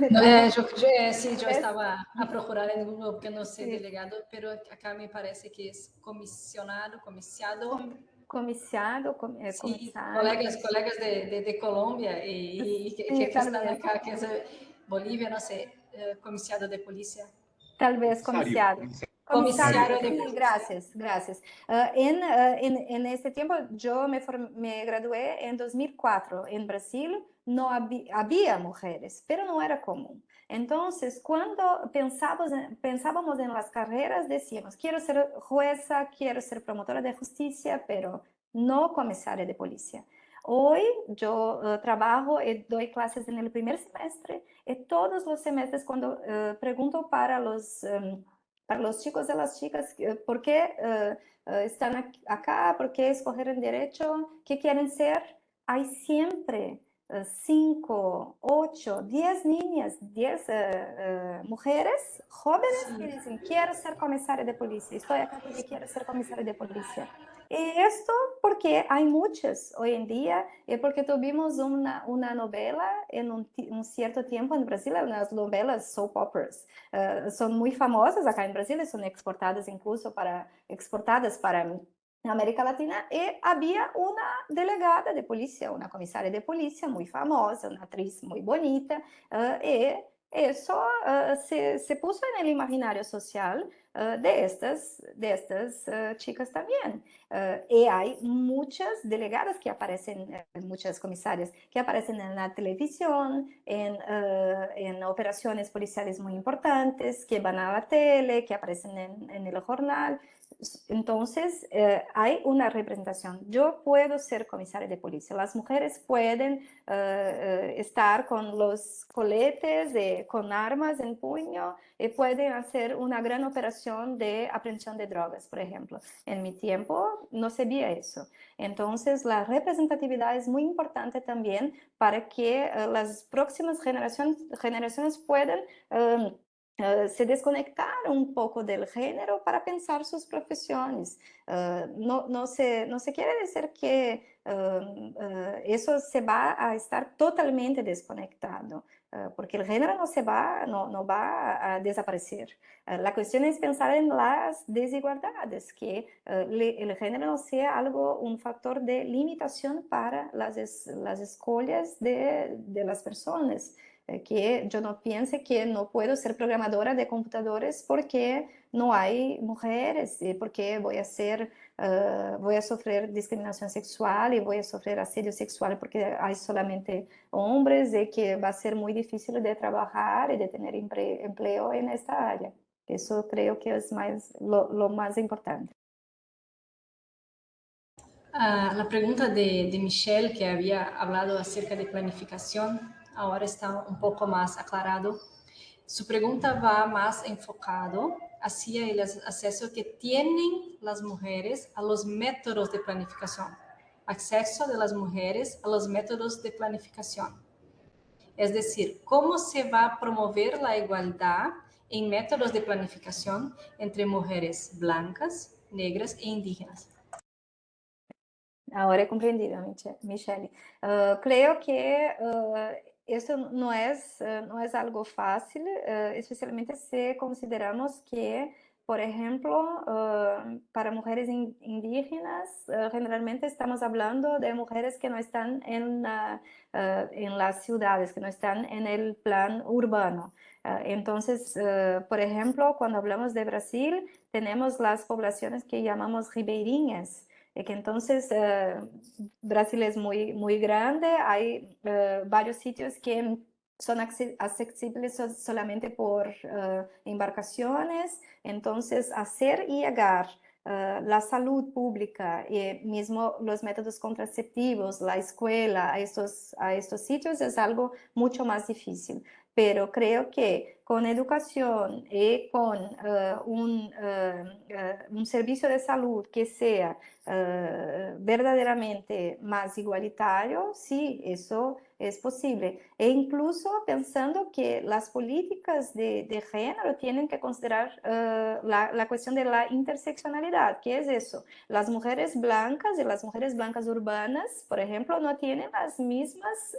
No, A ver, sí, yo es, estaba a procurar en Google porque no sé sí, delegado, pero acá me parece que es comisionado, comiciado. comiciado, Sí, comisario, colegas de Colombia y sí, que tal están vez, acá, que es Bolivia, no sé, comiciado de policía. tal vez Comisario, comiciado. comisario, Comisario, Comisario de sí, policía. gracias, gracias. En este tiempo yo me gradué en 2004. En Brasil no había mujeres, pero no era común. Entonces, cuando pensábamos en las carreras, decíamos, quiero ser jueza, quiero ser promotora de justicia, pero no comisaria de policía. Hoy yo trabajo y doy clases en el primer semestre y todos los semestres cuando pregunto para los chicos y las chicas, ¿por qué están acá? ¿Por qué escoger el derecho? ¿Qué quieren ser? Hay siempre 5, 8, 10 niñas, 10 mujeres jóvenes que Sí. dicen, quiero ser comisaria de policía, estoy acá porque quiero ser comisaria de policía. Y esto porque hay muchas hoy en día, y porque tuvimos una novela en un cierto tiempo en Brasil, las novelas soap operas. Son muy famosas acá en Brasil y son exportadas para América Latina. Y había una delegada de policía, una comisaria de policía muy famosa, una actriz muy bonita, y eso se puso en el imaginario social de estas chicas también. Y hay muchas delegadas que aparecen, muchas comisarias que aparecen en la televisión, en operaciones policiales muy importantes, que van a la tele, que aparecen en el jornal. Entonces, hay una representación. Yo puedo ser comisaria de policía. Las mujeres pueden estar con los coletes, con armas en puño, y pueden hacer una gran operación de aprehensión de drogas, por ejemplo. En mi tiempo no se veía eso. Entonces, la representatividad es muy importante también para que las próximas generaciones puedan se desconectar un poco del género para pensar sus profesiones. No se quiere decir que eso se va a estar totalmente desconectado, porque el género no va a desaparecer. La cuestión es pensar en las desigualdades, que el género no sea un factor de limitación para las escollas de las personas. Que yo no piense que no puedo ser programadora de computadores porque no hay mujeres, y porque voy a sufrir discriminación sexual y voy a sufrir asedio sexual porque hay solamente hombres, y que va a ser muy difícil de trabajar y de tener empleo en esta área. Eso creo que es lo más importante. La pregunta de Michelle, que había hablado acerca de planificación, ahora está un poco más aclarado. Su pregunta va más enfocado hacia el acceso que tienen las mujeres a los métodos de planificación. Acceso de las mujeres a los métodos de planificación. Es decir, cómo se va a promover la igualdad en métodos de planificación entre mujeres blancas, negras e indígenas. Ahora he comprendido, Michelle. Creo que esto no es algo fácil, especialmente si consideramos que, por ejemplo, para mujeres indígenas, generalmente estamos hablando de mujeres que no están en las ciudades, que no están en el plan urbano. Entonces, por ejemplo, cuando hablamos de Brasil, tenemos las poblaciones que llamamos ribeirinhas, que entonces Brasil es muy grande, hay varios sitios que son accesibles solamente por embarcaciones, entonces hacer llegar la salud pública y mismo los métodos contraceptivos, la escuela a estos sitios es algo mucho más difícil. Pero creo que con educación y con un servicio de salud que sea verdaderamente más igualitario, sí, eso es posible. E incluso pensando que las políticas de género tienen que considerar la cuestión de la interseccionalidad. ¿Qué es eso? Las mujeres blancas y las mujeres blancas urbanas, por ejemplo, no tienen las mismas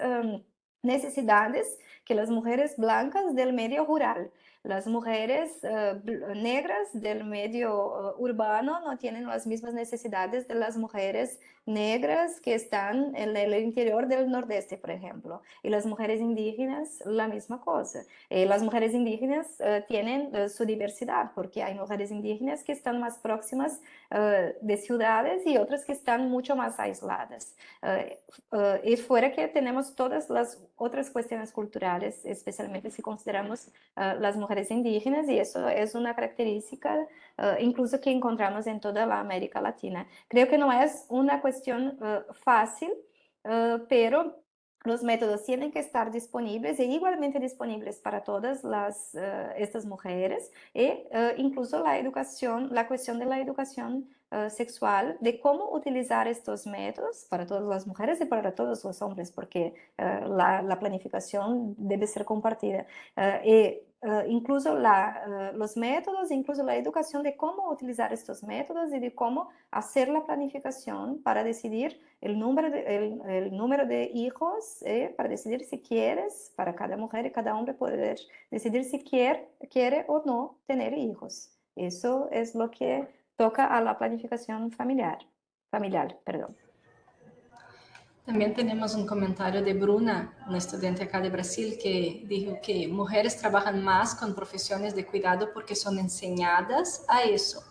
necesidades que las mujeres blancas del medio rural. Las mujeres negras del medio urbano no tienen las mismas necesidades de las mujeres negras que están en el interior del nordeste, por ejemplo. Y las mujeres indígenas, la misma cosa. Las mujeres indígenas tienen su diversidad, porque hay mujeres indígenas que están más próximas de ciudades y otras que están mucho más aisladas. Y fuera que tenemos todas las otras cuestiones culturales, especialmente si consideramos las mujeres indígenas, y eso es una característica incluso que encontramos en toda la América Latina. Creo que no es una cuestión fácil, pero los métodos tienen que estar disponibles e igualmente disponibles para todas estas mujeres, y incluso la educación, la cuestión de la educación sexual, de cómo utilizar estos métodos para todas las mujeres y para todos los hombres, porque la planificación debe ser compartida. Incluso los métodos, incluso la educación de cómo utilizar estos métodos y de cómo hacer la planificación para decidir el número de hijos, para decidir si quieres, para cada mujer y cada hombre poder decidir si quiere o no tener hijos. Eso es lo que toca a la planificación familiar, perdón. También tenemos un comentario de Bruna, una estudiante acá de Brasil, que dijo que mujeres trabajan más con profesiones de cuidado porque son enseñadas a eso.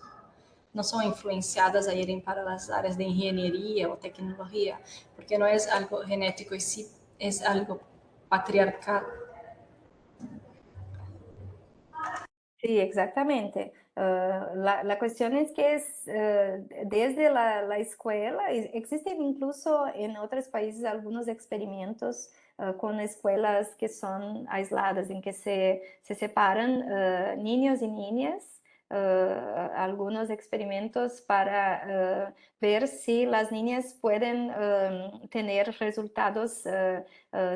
No son influenciadas a irem para las áreas de ingeniería o tecnología, porque no es algo genético y sí es algo patriarcal. Sí, exactamente. La cuestión es que desde la escuela, existen incluso en otros países algunos experimentos con escuelas que son aisladas, en que se separan niños y niñas, algunos experimentos para ver si las niñas pueden tener resultados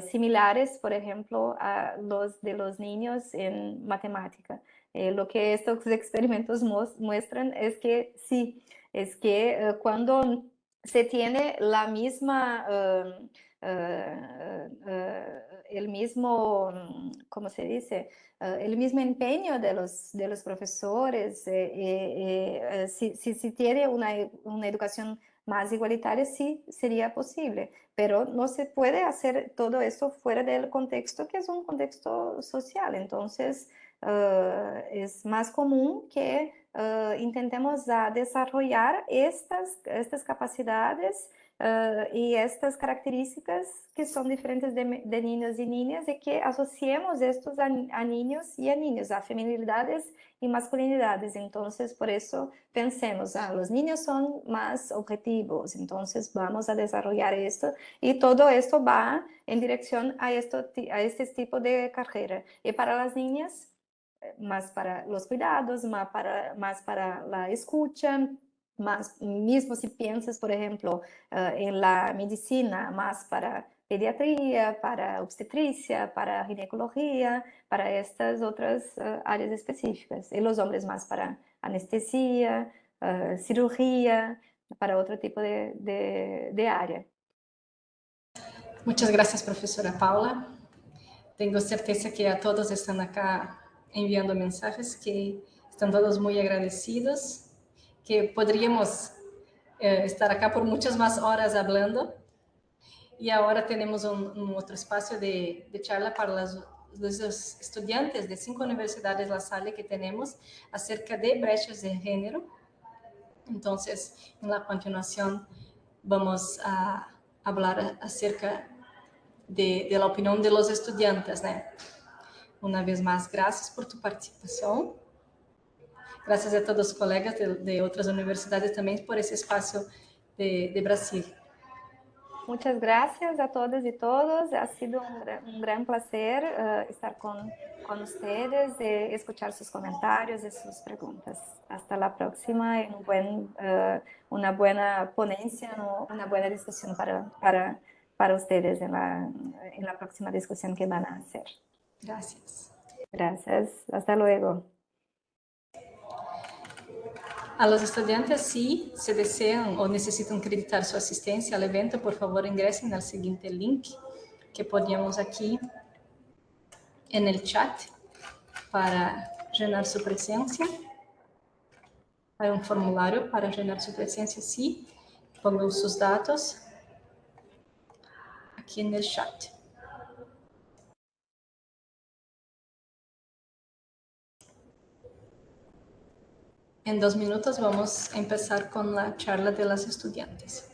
similares, por ejemplo, a los de los niños en matemática. Lo que estos experimentos muestran es que sí, es que cuando se tiene la misma, el mismo, ¿cómo se dice? El mismo empeño de los profesores, si tiene una educación más igualitaria, sí sería posible, pero no se puede hacer todo eso fuera del contexto que es un contexto social. Entonces, es más común que intentemos desarrollar estas capacidades y estas características que son diferentes de niños y niñas y que asociamos estos a niños y a niñas, a feminilidades y masculinidades. Entonces, por eso pensemos, los niños son más objetivos, entonces vamos a desarrollar esto y todo esto va en dirección a este tipo de carrera. Y para las niñas, más para los cuidados, más para la escucha, más mismo si piensas, por ejemplo, en la medicina, más para pediatría, para obstetricia, para ginecología, para estas otras áreas específicas. Y los hombres más para anestesia, cirugía, para otro tipo de área. Muchas gracias, profesora Paula. Tengo certeza que a todos están acá enviando mensajes, que están todos muy agradecidos, que podríamos estar acá por muchas más horas hablando. Y ahora tenemos un otro espacio de charla para los estudiantes de 5 universidades La Salle que tenemos acerca de brechas de género. Entonces, en la continuación, vamos a hablar acerca de la opinión de los estudiantes, ¿no? Una vez más, gracias por tu participación. Gracias a todos los colegas de otras universidades también por ese espacio de Brasil. Muchas gracias a todas y todos. Ha sido un gran placer estar con ustedes, de escuchar sus comentarios y sus preguntas. Hasta la próxima en una buena ponencia, una buena discusión para ustedes en la próxima discusión que van a hacer. Gracias. Gracias. Hasta luego. A los estudiantes, si se desean o necesitan acreditar su asistencia al evento, por favor ingresen al siguiente link que ponemos aquí en el chat para llenar su presencia. Hay un formulario para llenar su presencia, sí. Pongan sus datos aquí en el chat. En 2 minutos vamos a empezar con la charla de las estudiantes.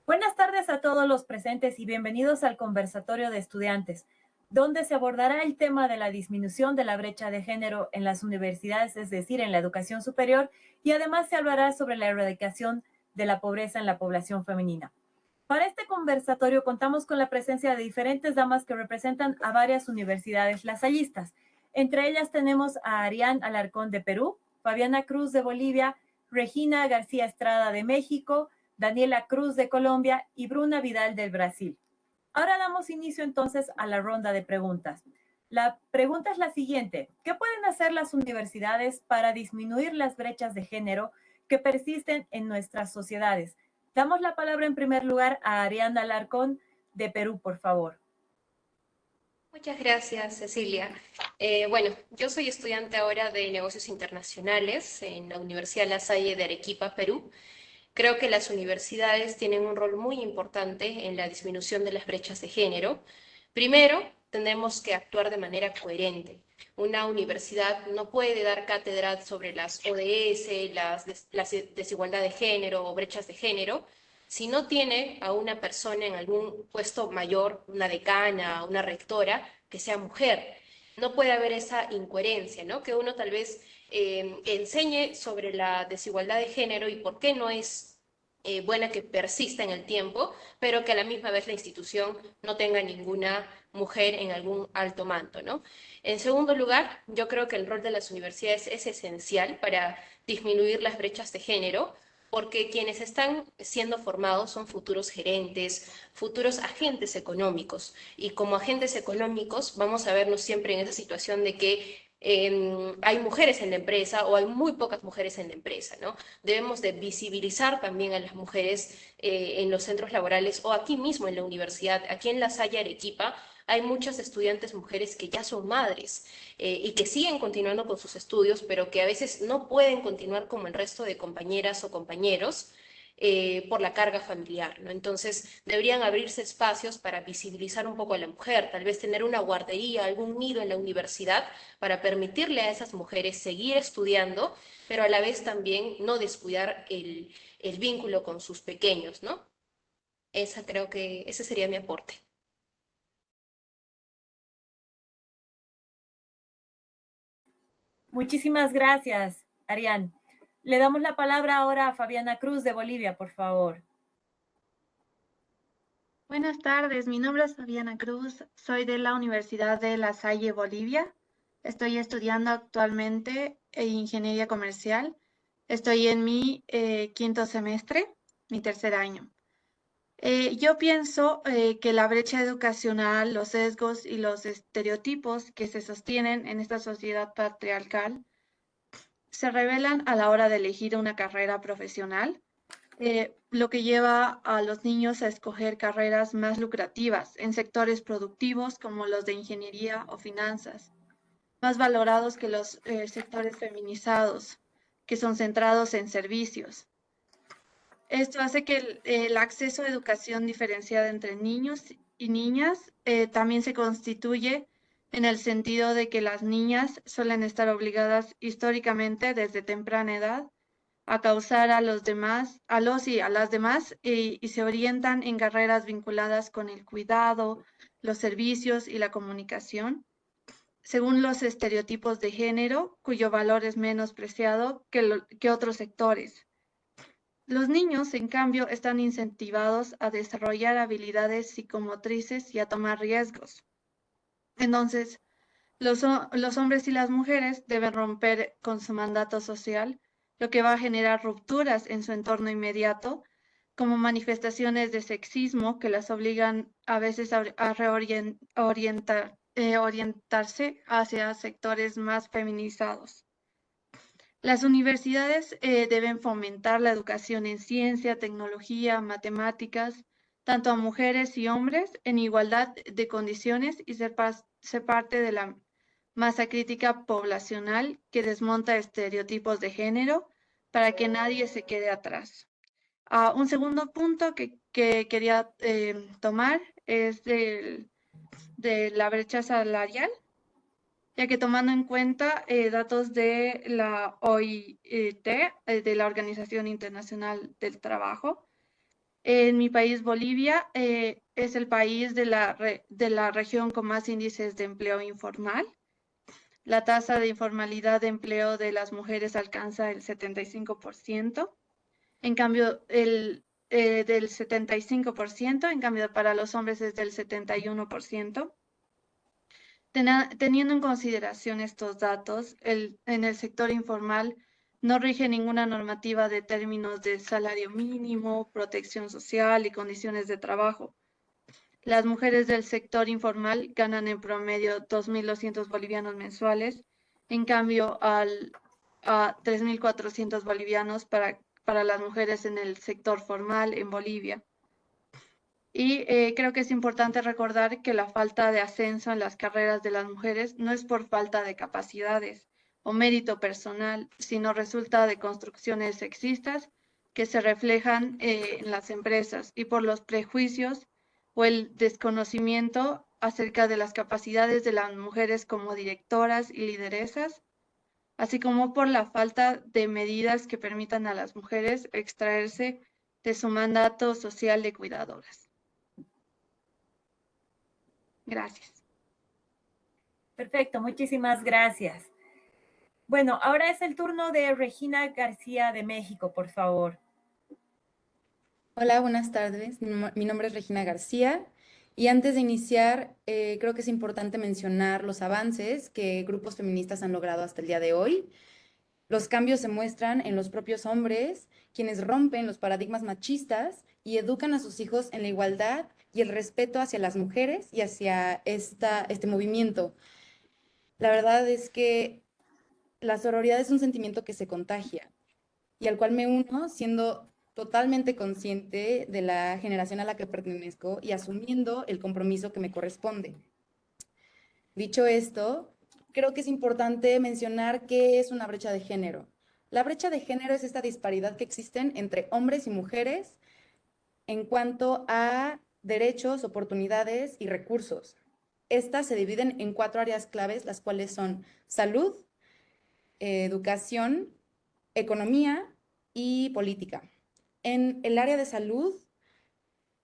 Buenas tardes a todos los presentes y bienvenidos al conversatorio de estudiantes, donde se abordará el tema de la disminución de la brecha de género en las universidades, es decir, en la educación superior, y además se hablará sobre la erradicación de la pobreza en la población femenina. Para este conversatorio contamos con la presencia de diferentes damas que representan a varias universidades lasallistas. Entre ellas tenemos a Arián Alarcón de Perú, Fabiana Cruz de Bolivia, Regina García Estrada de México, Daniela Cruz de Colombia y Bruna Vidal del Brasil. Ahora damos inicio entonces a la ronda de preguntas. La pregunta es la siguiente: ¿qué pueden hacer las universidades para disminuir las brechas de género que persisten en nuestras sociedades? Damos la palabra en primer lugar a Ariana Alarcón de Perú, por favor. Muchas gracias, Cecilia. Bueno, yo soy estudiante ahora de negocios internacionales en la Universidad La Salle de Arequipa, Perú. Creo que las universidades tienen un rol muy importante en la disminución de las brechas de género. Primero, tendremos que actuar de manera coherente. Una universidad no puede dar cátedra sobre las ODS, la desigualdad de género o brechas de género, si no tiene a una persona en algún puesto mayor, una decana, una rectora, que sea mujer. No puede haber esa incoherencia, ¿no? Que uno tal vez enseñe sobre la desigualdad de género y por qué no es buena que persista en el tiempo, pero que a la misma vez la institución no tenga ninguna mujer en algún alto mando, ¿no? En segundo lugar, yo creo que el rol de las universidades es esencial para disminuir las brechas de género, porque quienes están siendo formados son futuros gerentes, futuros agentes económicos, y como agentes económicos vamos a vernos siempre en esa situación de que hay mujeres en la empresa o hay muy pocas mujeres en la empresa, ¿no? Debemos de visibilizar también a las mujeres en los centros laborales o aquí mismo en la universidad, aquí en La Salle Arequipa, hay muchas estudiantes mujeres que ya son madres y que siguen continuando con sus estudios, pero que a veces no pueden continuar como el resto de compañeras o compañeros por la carga familiar, ¿no? Entonces, deberían abrirse espacios para visibilizar un poco a la mujer, tal vez tener una guardería, algún nido en la universidad para permitirle a esas mujeres seguir estudiando, pero a la vez también no descuidar el vínculo con sus pequeños, ¿no? Creo que ese sería mi aporte. Muchísimas gracias, Arián. Le damos la palabra ahora a Fabiana Cruz de Bolivia, por favor. Buenas tardes, mi nombre es Fabiana Cruz, soy de la Universidad de La Salle, Bolivia. Estoy estudiando actualmente Ingeniería Comercial. Estoy en mi quinto semestre, mi tercer año. Yo pienso que la brecha educacional, los sesgos y los estereotipos que se sostienen en esta sociedad patriarcal se revelan a la hora de elegir una carrera profesional, lo que lleva a los niños a escoger carreras más lucrativas en sectores productivos como los de ingeniería o finanzas, más valorados que los sectores feminizados, que son centrados en servicios. Esto hace que el acceso a educación diferenciada entre niños y niñas también se constituye en el sentido de que las niñas suelen estar obligadas históricamente desde temprana edad a causar a los demás, a los y a las demás, y se orientan en carreras vinculadas con el cuidado, los servicios y la comunicación, según los estereotipos de género, cuyo valor es menospreciado que otros sectores. Los niños, en cambio, están incentivados a desarrollar habilidades psicomotrices y a tomar riesgos. Entonces, los hombres y las mujeres deben romper con su mandato social, lo que va a generar rupturas en su entorno inmediato, como manifestaciones de sexismo que las obligan a veces a orientarse hacia sectores más feminizados. Las universidades deben fomentar la educación en ciencia, tecnología, matemáticas, tanto a mujeres y hombres en igualdad de condiciones y ser parte de la masa crítica poblacional que desmonta estereotipos de género para que nadie se quede atrás. Un segundo punto que quería tomar es de la brecha salarial, ya que tomando en cuenta datos de la OIT, de la Organización Internacional del Trabajo, en mi país, Bolivia, es el país de la región con más índices de empleo informal. La tasa de informalidad de empleo de las mujeres alcanza el 75%, en cambio del 75%, en cambio para los hombres es del 71%. Teniendo en consideración estos datos, en el sector informal no rige ninguna normativa de términos de salario mínimo, protección social y condiciones de trabajo. Las mujeres del sector informal ganan en promedio 2.200 bolivianos mensuales, en cambio a 3.400 bolivianos para las mujeres en el sector formal en Bolivia. Y creo que es importante recordar que la falta de ascenso en las carreras de las mujeres no es por falta de capacidades o mérito personal, sino resulta de construcciones sexistas que se reflejan en las empresas y por los prejuicios o el desconocimiento acerca de las capacidades de las mujeres como directoras y lideresas, así como por la falta de medidas que permitan a las mujeres extraerse de su mandato social de cuidadoras. Gracias. Perfecto, muchísimas gracias. Bueno, ahora es el turno de Regina García de México, por favor. Hola, buenas tardes. Mi nombre es Regina García y antes de iniciar, creo que es importante mencionar los avances que grupos feministas han logrado hasta el día de hoy. Los cambios se muestran en los propios hombres, quienes rompen los paradigmas machistas y educan a sus hijos en la igualdad y el respeto hacia las mujeres y hacia este movimiento. La verdad es que la sororidad es un sentimiento que se contagia y al cual me uno siendo totalmente consciente de la generación a la que pertenezco y asumiendo el compromiso que me corresponde. Dicho esto, creo que es importante mencionar qué es una brecha de género. La brecha de género es esta disparidad que existen entre hombres y mujeres en cuanto a derechos, oportunidades y recursos. Estas se dividen en 4 áreas claves, las cuales son salud, educación, economía y política. En el área de salud,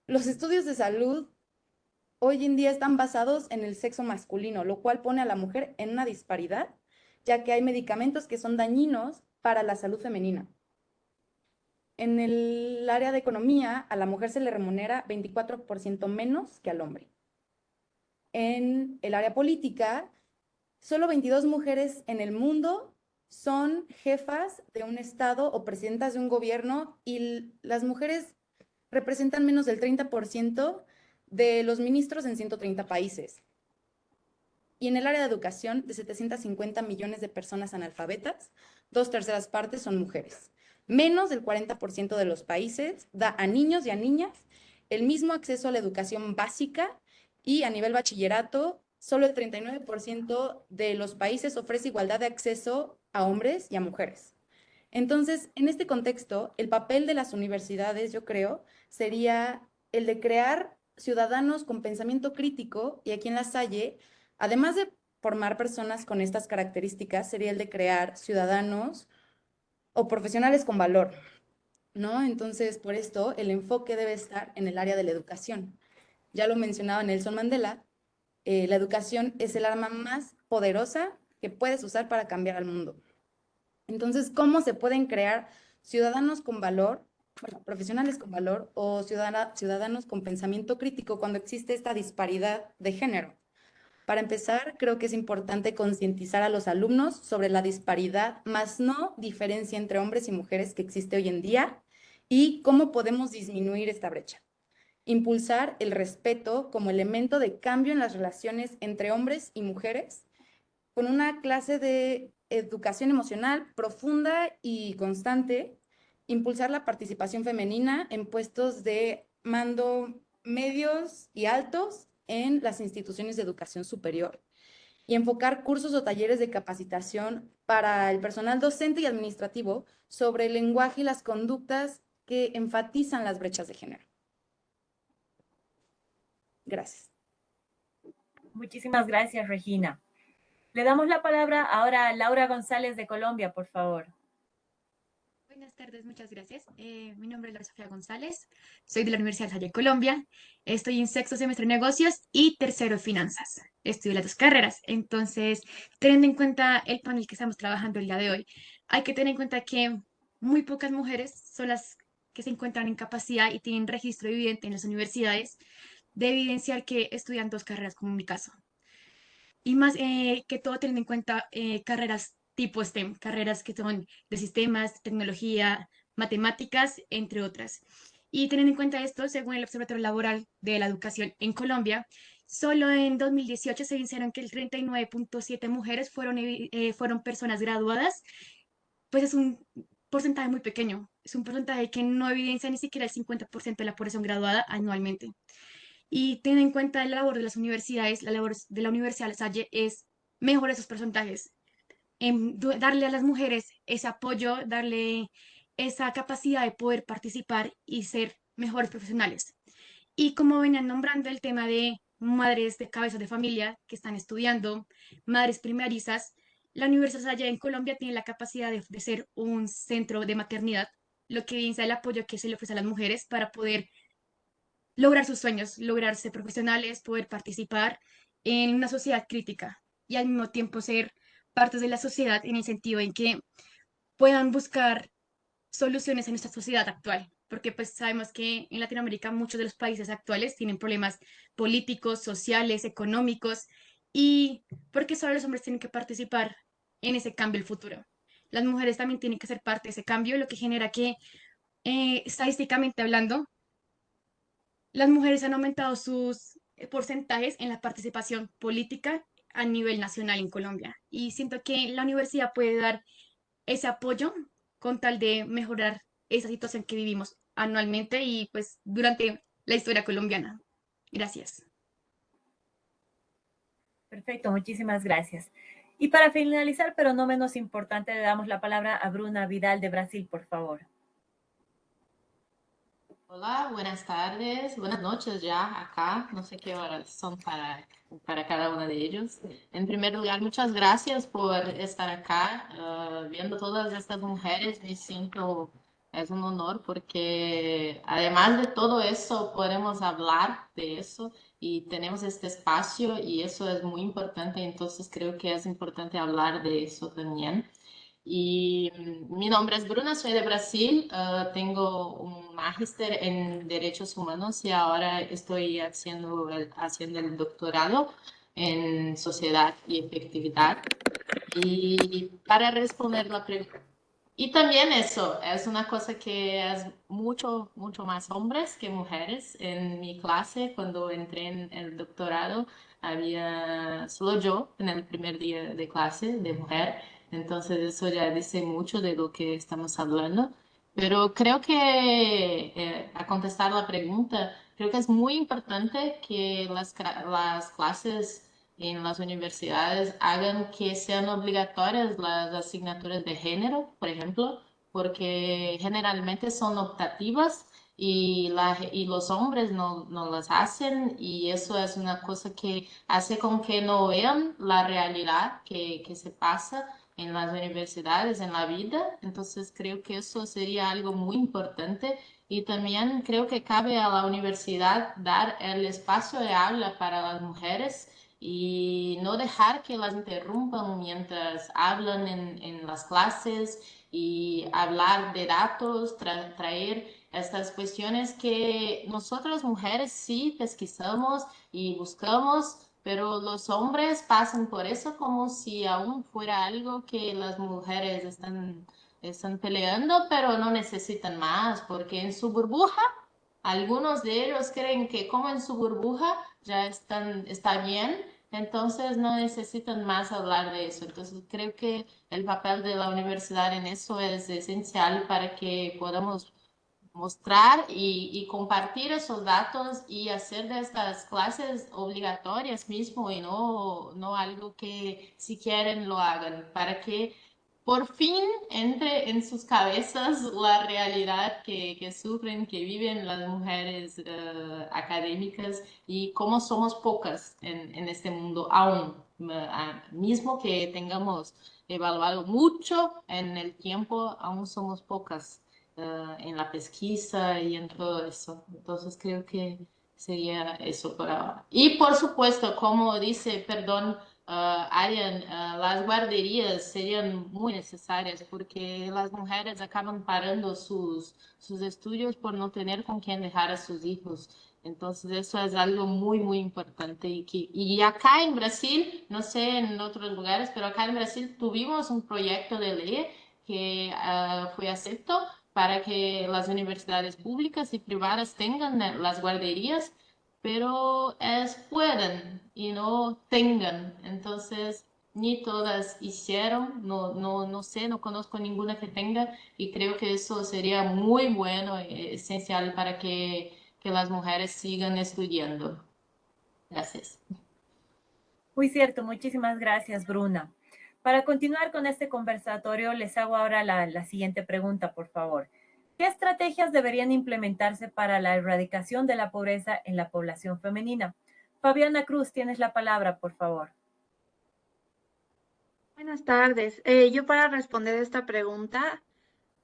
los estudios de salud hoy en día están basados en el sexo masculino, lo cual pone a la mujer en una disparidad, ya que hay medicamentos que son dañinos para la salud femenina. En el área de economía, a la mujer se le remunera 24% menos que al hombre. En el área política, solo 22 mujeres en el mundo son jefas de un estado o presidentas de un gobierno y las mujeres representan menos del 30% de los ministros en 130 países. Y en el área de educación, de 750 millones de personas analfabetas, 2/3 partes son mujeres. Menos del 40% de los países da a niños y a niñas el mismo acceso a la educación básica y a nivel bachillerato, solo el 39% de los países ofrece igualdad de acceso a hombres y a mujeres. Entonces, en este contexto, el papel de las universidades, yo creo, sería el de crear ciudadanos con pensamiento crítico, y aquí en La Salle, además de formar personas con estas características, sería el de crear ciudadanos o profesionales con valor, ¿no? Entonces, por esto, el enfoque debe estar en el área de la educación. Ya lo mencionaba Nelson Mandela, la educación es el arma más poderosa que puedes usar para cambiar al mundo. Entonces, ¿cómo se pueden crear ciudadanos con valor, bueno, profesionales con valor o ciudadanos con pensamiento crítico cuando existe esta disparidad de género? Para empezar, creo que es importante concientizar a los alumnos sobre la disparidad, más no diferencia entre hombres y mujeres que existe hoy en día y cómo podemos disminuir esta brecha. Impulsar el respeto como elemento de cambio en las relaciones entre hombres y mujeres con una clase de educación emocional profunda y constante, impulsar la participación femenina en puestos de mando medios y altos en las instituciones de educación superior y enfocar cursos o talleres de capacitación para el personal docente y administrativo sobre el lenguaje y las conductas que enfatizan las brechas de género. Gracias. Muchísimas gracias, Regina. Le damos la palabra ahora a Laura González de Colombia, por favor. Buenas tardes, muchas gracias. Mi nombre es Laura Sofía González, soy de la Universidad de Colombia, estoy en 6º semestre de negocios y 3º finanzas. Estudio las 2 carreras, entonces, teniendo en cuenta el panel que estamos trabajando el día de hoy, hay que tener en cuenta que muy pocas mujeres son las que se encuentran en capacidad y tienen registro evidente en las universidades de evidenciar que estudian 2 carreras, como en mi caso. Y más que todo teniendo en cuenta carreras tipo STEM, carreras que son de sistemas, tecnología, matemáticas, entre otras. Y teniendo en cuenta esto, según el Observatorio Laboral de la Educación en Colombia, solo en 2018 se evidenciaron que el 39.7 mujeres fueron personas graduadas, pues es un porcentaje muy pequeño, es un porcentaje que no evidencia ni siquiera el 50% de la población graduada anualmente. Y teniendo en cuenta la labor de las universidades, la labor de la Universidad La Salle es mejorar esos porcentajes, darle a las mujeres ese apoyo, darle esa capacidad de poder participar y ser mejores profesionales. Y como venían nombrando el tema de madres de cabezas de familia que están estudiando, madres primerizas. La Universidad La Salle en Colombia tiene la capacidad de ser un centro de maternidad, lo que evidencia el apoyo que se le ofrece a las mujeres para poder lograr sus sueños, lograr ser profesionales, poder participar en una sociedad crítica y al mismo tiempo ser partes de la sociedad en el sentido en que puedan buscar soluciones en nuestra sociedad actual, porque pues sabemos que en Latinoamérica muchos de los países actuales tienen problemas políticos, sociales, económicos, y porque solo los hombres tienen que participar en ese cambio del futuro. Las mujeres también tienen que ser parte de ese cambio, lo que genera que, estadísticamente hablando, las mujeres han aumentado sus porcentajes en la participación política a nivel nacional en Colombia. Y siento que la universidad puede dar ese apoyo con tal de mejorar esa situación que vivimos anualmente y pues durante la historia colombiana. Gracias. Perfecto, muchísimas gracias. Y para finalizar, pero no menos importante, le damos la palabra a Bruna Vidal de Brasil, por favor. Hola, buenas tardes, buenas noches ya acá, no sé qué horas son para cada uno de ellos. En primer lugar, muchas gracias por estar acá, viendo todas estas mujeres, me siento, es un honor porque además de todo eso podemos hablar de eso y tenemos este espacio y eso es muy importante, entonces creo que es importante hablar de eso también. Y mi nombre es Bruna, soy de Brasil, tengo un magíster en Derechos Humanos y ahora estoy haciendo el doctorado en Sociedad y Efectividad. Y para responder la pregunta, y también eso, es una cosa que es mucho, mucho más hombres que mujeres. En mi clase, cuando entré en el doctorado, había solo yo en el primer día de clase de mujer. Entonces eso ya dice mucho de lo que estamos hablando. Pero creo que, a contestar la pregunta, creo que es muy importante que las clases en las universidades hagan que sean obligatorias las asignaturas de género, por ejemplo, porque generalmente son optativas y los hombres no las hacen y eso es una cosa que hace con que no vean la realidad que se pasa en las universidades, en la vida. Entonces creo que eso sería algo muy importante y también creo que cabe a la universidad dar el espacio de habla para las mujeres y no dejar que las interrumpan mientras hablan en las clases y hablar de datos, traer estas cuestiones que nosotras mujeres sí pesquisamos y buscamos, pero los hombres pasan por eso como si aún fuera algo que las mujeres están peleando, pero no necesitan más, porque en su burbuja, algunos de ellos creen que como en su burbuja ya está bien, entonces no necesitan más hablar de eso. Entonces creo que el papel de la universidad en eso es esencial para que podamos mostrar y compartir esos datos y hacer de estas clases obligatorias mismo y no algo que si quieren lo hagan, para que por fin entre en sus cabezas la realidad que sufren, que viven las mujeres académicas y cómo somos pocas en este mundo aún, mismo que tengamos evaluado mucho en el tiempo, aún somos pocas en la pesquisa y en todo eso. Entonces creo que sería eso por ahora. Y por supuesto, como dice, perdón, Arian, las guarderías serían muy necesarias porque las mujeres acaban parando sus estudios por no tener con quién dejar a sus hijos. Entonces eso es algo muy, muy importante. Y acá en Brasil, no sé en otros lugares, pero acá en Brasil tuvimos un proyecto de ley que fue acepto para que las universidades públicas y privadas tengan las guarderías, pero es pueden y no tengan. Entonces, ni todas hicieron, no sé, no conozco ninguna que tenga y creo que eso sería muy bueno, esencial para que las mujeres sigan estudiando. Gracias. Muy cierto, muchísimas gracias, Bruna. Para continuar con este conversatorio, les hago ahora la siguiente pregunta, por favor. ¿Qué estrategias deberían implementarse para la erradicación de la pobreza en la población femenina? Fabiana Cruz, tienes la palabra, por favor. Buenas tardes. Yo para responder esta pregunta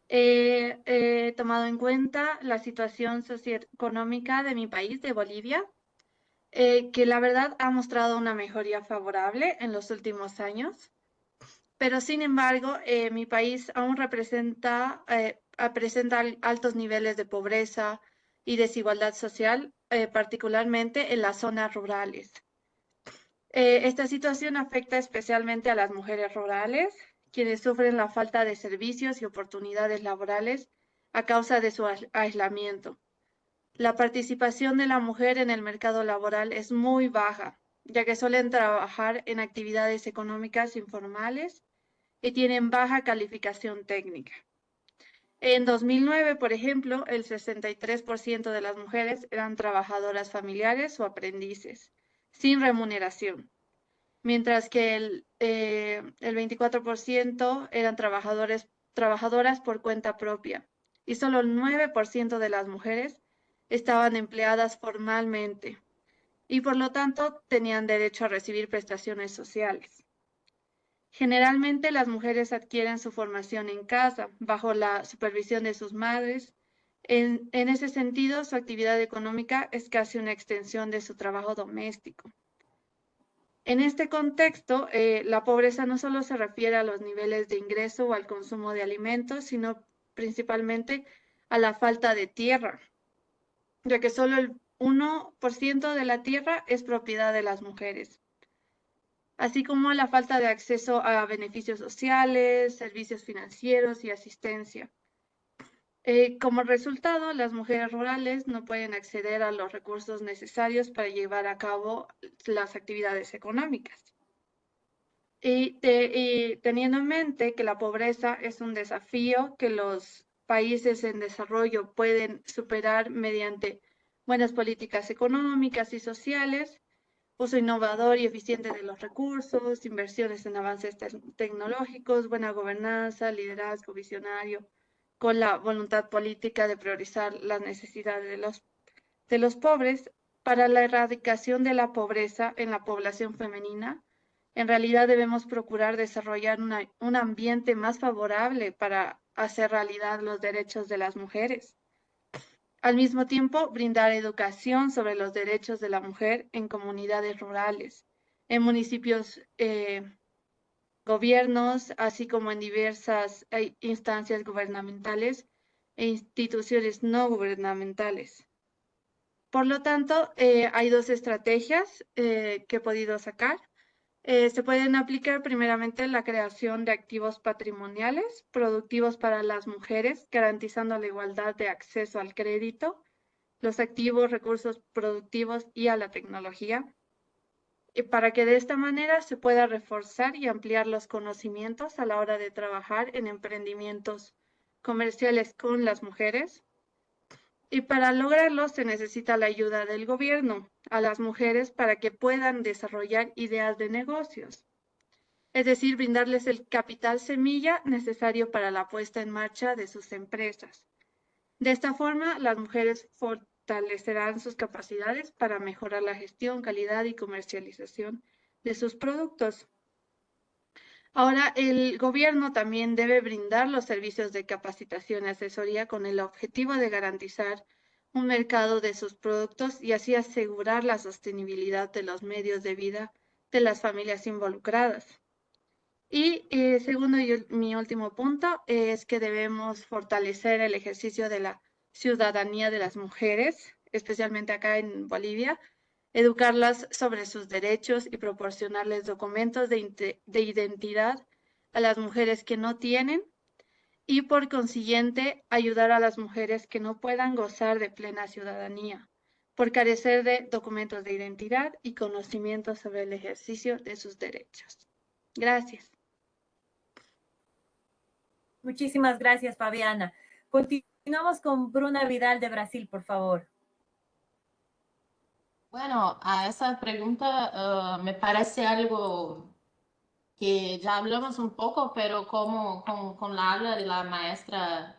he tomado en cuenta la situación socioeconómica de mi país, de Bolivia, que la verdad ha mostrado una mejoría favorable en los últimos años, pero sin embargo, mi país aún presenta altos niveles de pobreza y desigualdad social, particularmente en las zonas rurales. Esta situación afecta especialmente a las mujeres rurales, quienes sufren la falta de servicios y oportunidades laborales a causa de su aislamiento. La participación de la mujer en el mercado laboral es muy baja, ya que suelen trabajar en actividades económicas informales y tienen baja calificación técnica. En 2009, por ejemplo, el 63% de las mujeres eran trabajadoras familiares o aprendices, sin remuneración, mientras que el 24% eran trabajadoras por cuenta propia, y solo el 9% de las mujeres estaban empleadas formalmente, y por lo tanto tenían derecho a recibir prestaciones sociales. Generalmente las mujeres adquieren su formación en casa, bajo la supervisión de sus madres. En ese sentido, su actividad económica es casi una extensión de su trabajo doméstico. En este contexto, la pobreza no solo se refiere a los niveles de ingreso o al consumo de alimentos, sino principalmente a la falta de tierra, ya que solo el 1% de la tierra es propiedad de las mujeres, así como la falta de acceso a beneficios sociales, servicios financieros y asistencia. Como resultado, las mujeres rurales no pueden acceder a los recursos necesarios para llevar a cabo las actividades económicas. Y teniendo en mente que la pobreza es un desafío que los países en desarrollo pueden superar mediante buenas políticas económicas y sociales, uso innovador y eficiente de los recursos, inversiones en avances tecnológicos, buena gobernanza, liderazgo visionario, con la voluntad política de priorizar las necesidades de los pobres. Para la erradicación de la pobreza en la población femenina, en realidad debemos procurar desarrollar un ambiente más favorable para hacer realidad los derechos de las mujeres. Al mismo tiempo, brindar educación sobre los derechos de la mujer en comunidades rurales, en municipios, gobiernos, así como en diversas instancias gubernamentales e instituciones no gubernamentales. Por lo tanto, hay dos estrategias que he podido sacar. Se pueden aplicar primeramente la creación de activos patrimoniales productivos para las mujeres, garantizando la igualdad de acceso al crédito, los activos, recursos productivos y a la tecnología, y para que de esta manera se pueda reforzar y ampliar los conocimientos a la hora de trabajar en emprendimientos comerciales con las mujeres. Y para lograrlo se necesita la ayuda del gobierno a las mujeres para que puedan desarrollar ideas de negocios. Es decir, brindarles el capital semilla necesario para la puesta en marcha de sus empresas. De esta forma, las mujeres fortalecerán sus capacidades para mejorar la gestión, calidad y comercialización de sus productos. Ahora, el gobierno también debe brindar los servicios de capacitación y asesoría con el objetivo de garantizar un mercado de sus productos y así asegurar la sostenibilidad de los medios de vida de las familias involucradas. Y segundo y mi último punto es que debemos fortalecer el ejercicio de la ciudadanía de las mujeres, especialmente acá en Bolivia, educarlas sobre sus derechos y proporcionarles documentos de identidad a las mujeres que no tienen y por consiguiente ayudar a las mujeres que no puedan gozar de plena ciudadanía por carecer de documentos de identidad y conocimientos sobre el ejercicio de sus derechos. Gracias. Muchísimas gracias, Fabiana. Continuamos con Bruna Vidal de Brasil, por favor. Bueno, a esa pregunta me parece algo que ya hablamos un poco, pero como con la habla de la maestra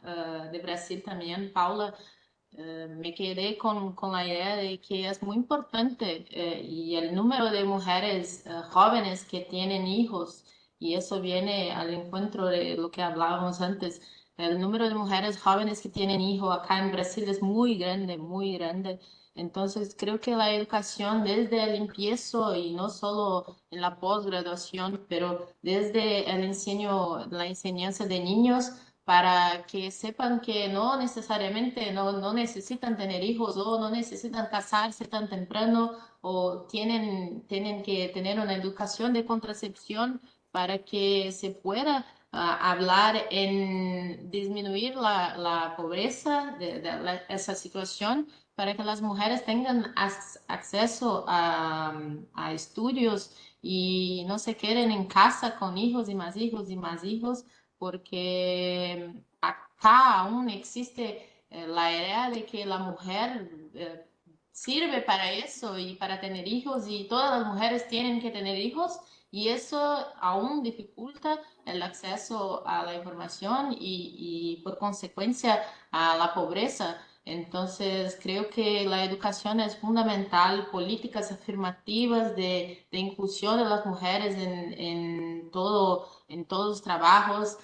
de Brasil también, Paula, me quedé con la idea de que es muy importante y el número de mujeres jóvenes que tienen hijos, y eso viene al encuentro de lo que hablábamos antes, el número de mujeres jóvenes que tienen hijos acá en Brasil es muy grande, muy grande. Entonces creo que la educación desde el empiezo y no solo en la posgraduación, pero desde la enseñanza de niños, para que sepan que no necesariamente no necesitan tener hijos o no necesitan casarse tan temprano o tienen que tener una educación de contracepción para que se pueda hablar en disminuir la pobreza de esa situación, para que las mujeres tengan acceso a estudios y no se queden en casa con hijos y más hijos y más hijos, porque acá aún existe la idea de que la mujer sirve para eso y para tener hijos, y todas las mujeres tienen que tener hijos, y eso aún dificulta el acceso a la información y por consecuencia a la pobreza. Entonces, creo que la educación es fundamental, políticas afirmativas de inclusión de las mujeres en todos los trabajos,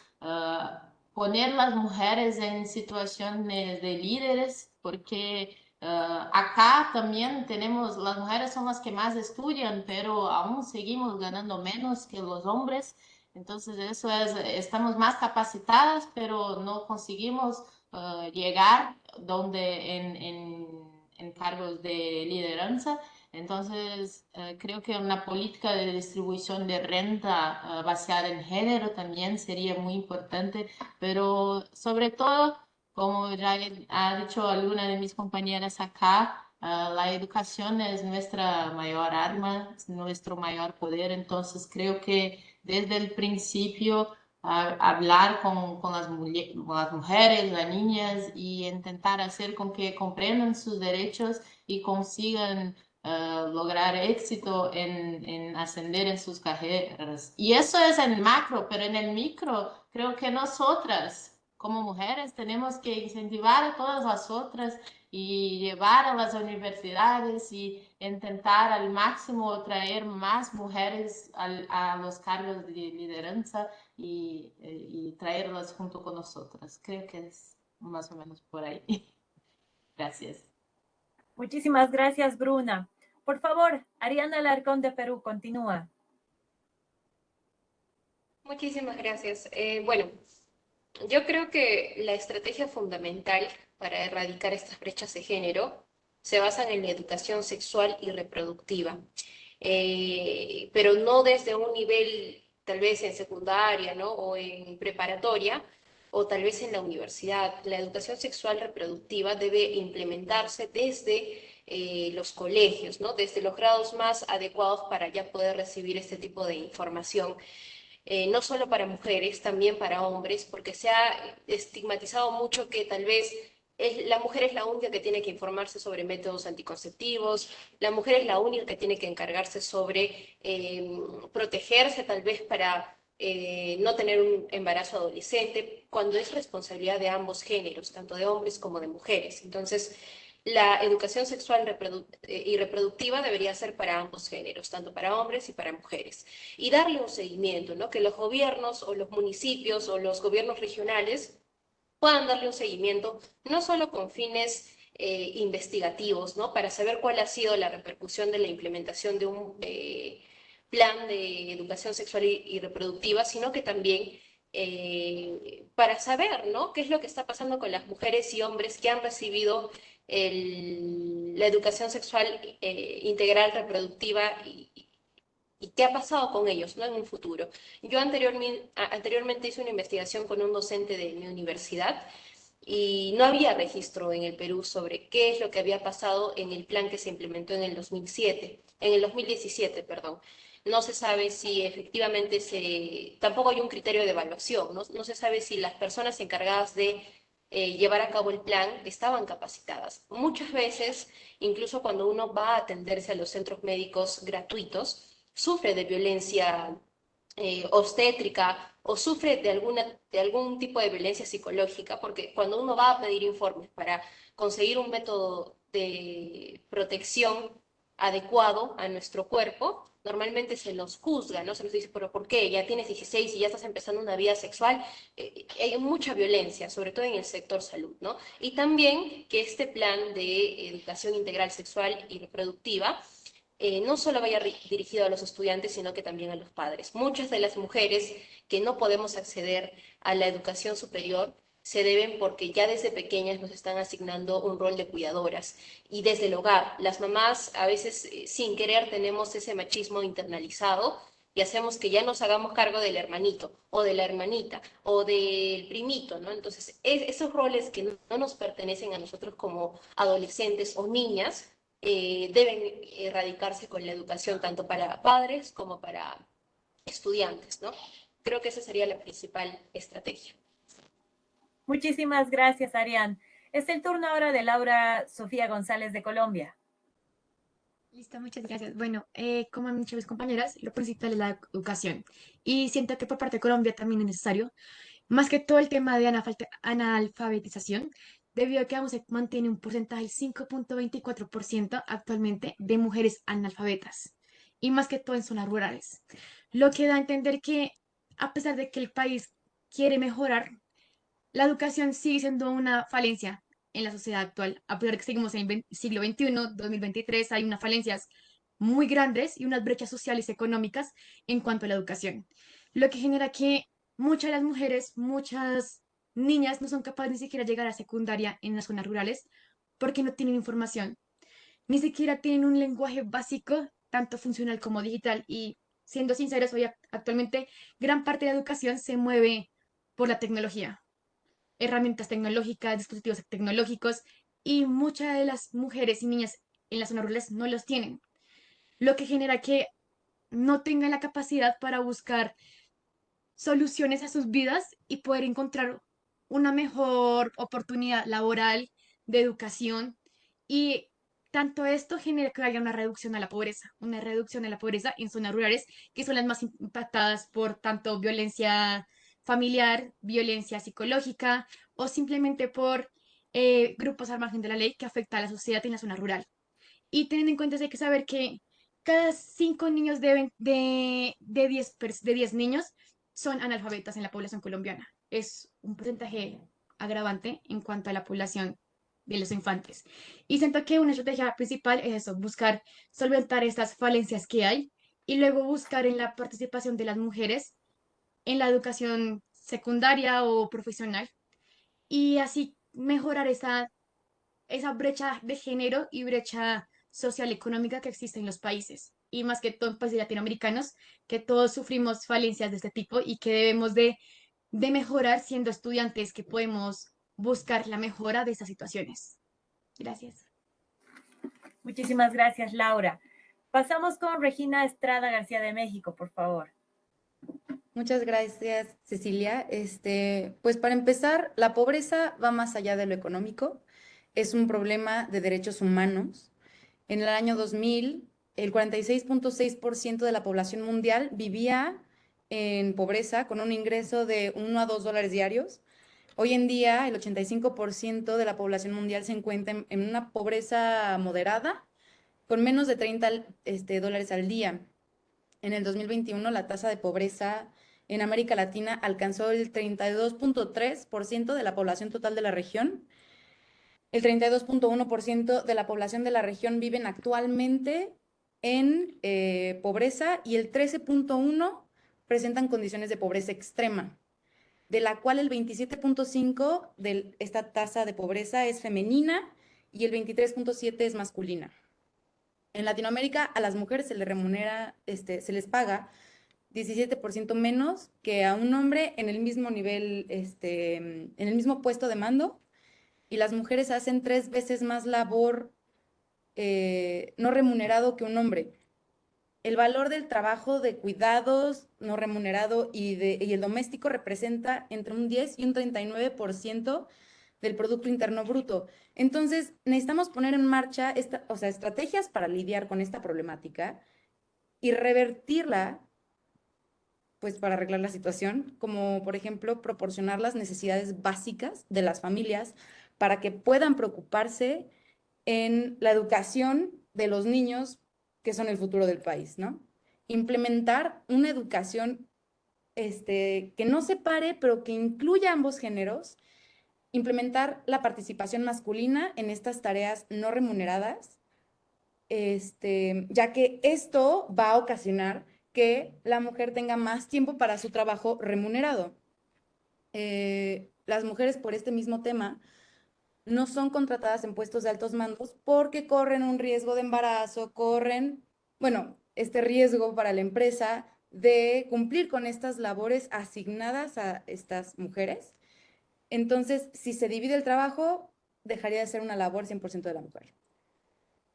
poner las mujeres en situaciones de líderes, porque acá también tenemos, las mujeres son las que más estudian, pero aún seguimos ganando menos que los hombres. Entonces, eso es, estamos más capacitadas, pero no conseguimos llegar donde en cargos de lideranza. Entonces, creo que una política de distribución de renta basada en género también sería muy importante, pero sobre todo, como ya ha dicho alguna de mis compañeras acá, la educación es nuestra mayor arma, es nuestro mayor poder. Entonces, creo que desde el principio hablar con las mujeres, las niñas, y intentar hacer con que comprendan sus derechos y consigan lograr éxito en ascender en sus carreras. Y eso es en macro, pero en el micro creo que nosotras como mujeres tenemos que incentivar a todas las otras y llevar a las universidades y intentar al máximo traer más mujeres a los cargos de lideranza y traerlas junto con nosotras. Creo que es más o menos por ahí. Gracias. Muchísimas gracias, Bruna. Por favor, Ariana Alarcón de Perú, continúa. Muchísimas gracias. Bueno, yo creo que la estrategia fundamental para erradicar estas brechas de género se basa en la educación sexual y reproductiva, pero no desde un nivel tal vez en secundaria, ¿no? O en preparatoria, o tal vez en la universidad. La educación sexual reproductiva debe implementarse desde los colegios, ¿no? Desde los grados más adecuados para ya poder recibir este tipo de información. No solo para mujeres, también para hombres, porque se ha estigmatizado mucho que tal vez la mujer es la única que tiene que informarse sobre métodos anticonceptivos, la mujer es la única que tiene que encargarse sobre protegerse tal vez para no tener un embarazo adolescente, cuando es responsabilidad de ambos géneros, tanto de hombres como de mujeres. Entonces, la educación sexual y reproductiva debería ser para ambos géneros, tanto para hombres y para mujeres. Y darle un seguimiento, ¿no? Que los gobiernos o los municipios o los gobiernos regionales puedan darle un seguimiento, no solo con fines investigativos, ¿no? Para saber cuál ha sido la repercusión de la implementación de un plan de educación sexual y reproductiva, sino que también para saber, ¿no? Qué es lo que está pasando con las mujeres y hombres que han recibido la educación sexual integral reproductiva y qué ha pasado con ellos, ¿no? En un futuro. Yo anteriormente hice una investigación con un docente de mi universidad y no había registro en el Perú sobre qué es lo que había pasado en el plan que se implementó en el 2017, perdón. No se sabe si efectivamente tampoco hay un criterio de evaluación, ¿no? No se sabe si las personas encargadas de llevar a cabo el plan estaban capacitadas. Muchas veces, incluso cuando uno va a atenderse a los centros médicos gratuitos, sufre de violencia obstétrica o sufre de algún tipo de violencia psicológica, porque cuando uno va a pedir informes para conseguir un método de protección adecuado a nuestro cuerpo, normalmente se nos juzga, ¿no? Se nos dice, pero ¿por qué? Ya tienes 16 y ya estás empezando una vida sexual. Hay mucha violencia, sobre todo en el sector salud, ¿no? Y también que este plan de educación integral sexual y reproductiva no solo vaya dirigido a los estudiantes, sino que también a los padres. Muchas de las mujeres que no podemos acceder a la educación superior se deben porque ya desde pequeñas nos están asignando un rol de cuidadoras y desde el hogar. Las mamás a veces sin querer tenemos ese machismo internalizado y hacemos que ya nos hagamos cargo del hermanito o de la hermanita o del primito, ¿no? Entonces, esos roles que no nos pertenecen a nosotros como adolescentes o niñas, deben erradicarse con la educación tanto para padres como para estudiantes, ¿no? Creo que esa sería la principal estrategia. Muchísimas gracias, Arián. Es el turno ahora de Laura Sofía González de Colombia. Listo, muchas gracias. Bueno, como han dicho mis compañeras, lo principal es la educación. Y siento que por parte de Colombia también es necesario, más que todo el tema de analfabetización, debido a que aún se mantiene un porcentaje del 5,24% actualmente de mujeres analfabetas, y más que todo en zonas rurales. Lo que da a entender que, a pesar de que el país quiere mejorar, la educación sigue siendo una falencia en la sociedad actual. A pesar de que seguimos en el siglo XXI, 2023, hay unas falencias muy grandes y unas brechas sociales y económicas en cuanto a la educación. Lo que genera que muchas de las mujeres, muchas niñas no son capaces ni siquiera de llegar a secundaria en las zonas rurales porque no tienen información. Ni siquiera tienen un lenguaje básico, tanto funcional como digital. Y siendo sinceros, hoy actualmente gran parte de la educación se mueve por la tecnología, herramientas tecnológicas, dispositivos tecnológicos, y muchas de las mujeres y niñas en las zonas rurales no los tienen, lo que genera que no tengan la capacidad para buscar soluciones a sus vidas y poder encontrar una mejor oportunidad laboral, de educación, y tanto esto genera que haya una reducción a la pobreza, una reducción de la pobreza en zonas rurales, que son las más impactadas por tanto violencia familiar, violencia psicológica o simplemente por grupos al margen de la ley que afecta a la sociedad en la zona rural. Y teniendo en cuenta hay que saber que cada 5 niños de 10 niños son analfabetas en la población colombiana. Es un porcentaje agravante en cuanto a la población de los infantes. Y siento que una estrategia principal es eso, buscar solventar estas falencias que hay y luego buscar en la participación de las mujeres en la educación secundaria o profesional y así mejorar esa brecha de género y brecha social y económica que existe en los países, y más que todo en países latinoamericanos, que todos sufrimos falencias de este tipo y que debemos de mejorar siendo estudiantes, que podemos buscar la mejora de estas situaciones. Gracias. Muchísimas gracias, Laura. Pasamos con Regina Estrada García de México, por favor. Muchas gracias, Cecilia. Pues para empezar, la pobreza va más allá de lo económico. Es un problema de derechos humanos. En el año 2000, el 46,6% de la población mundial vivía en pobreza con un ingreso de $1 a $2 diarios. Hoy en día, el 85% de la población mundial se encuentra en una pobreza moderada con menos de $30 al día. En el 2021, la tasa de pobreza en América Latina alcanzó el 32,3% de la población total de la región. El 32,1% de la población de la región viven actualmente en pobreza y el 13,1% presentan condiciones de pobreza extrema, de la cual el 27,5% de esta tasa de pobreza es femenina y el 23,7% es masculina. En Latinoamérica a las mujeres se les remunera, se les paga 17% menos que a un hombre en el mismo nivel, en el mismo puesto de mando, y las mujeres hacen 3 veces más labor no remunerado que un hombre. El valor del trabajo de cuidados no remunerado y el doméstico representa entre un 10 y un 39% del Producto Interno Bruto. Entonces, necesitamos poner en marcha estrategias para lidiar con esta problemática y revertirla pues para arreglar la situación, como por ejemplo proporcionar las necesidades básicas de las familias para que puedan preocuparse en la educación de los niños que son el futuro del país, ¿no? Implementar una educación que no separe, pero que incluya ambos géneros, implementar la participación masculina en estas tareas no remuneradas, ya que esto va a ocasionar que la mujer tenga más tiempo para su trabajo remunerado. Las mujeres por este mismo tema no son contratadas en puestos de altos mandos porque corren un riesgo de embarazo, este riesgo para la empresa de cumplir con estas labores asignadas a estas mujeres. Entonces, si se divide el trabajo, dejaría de ser una labor 100% de la mujer.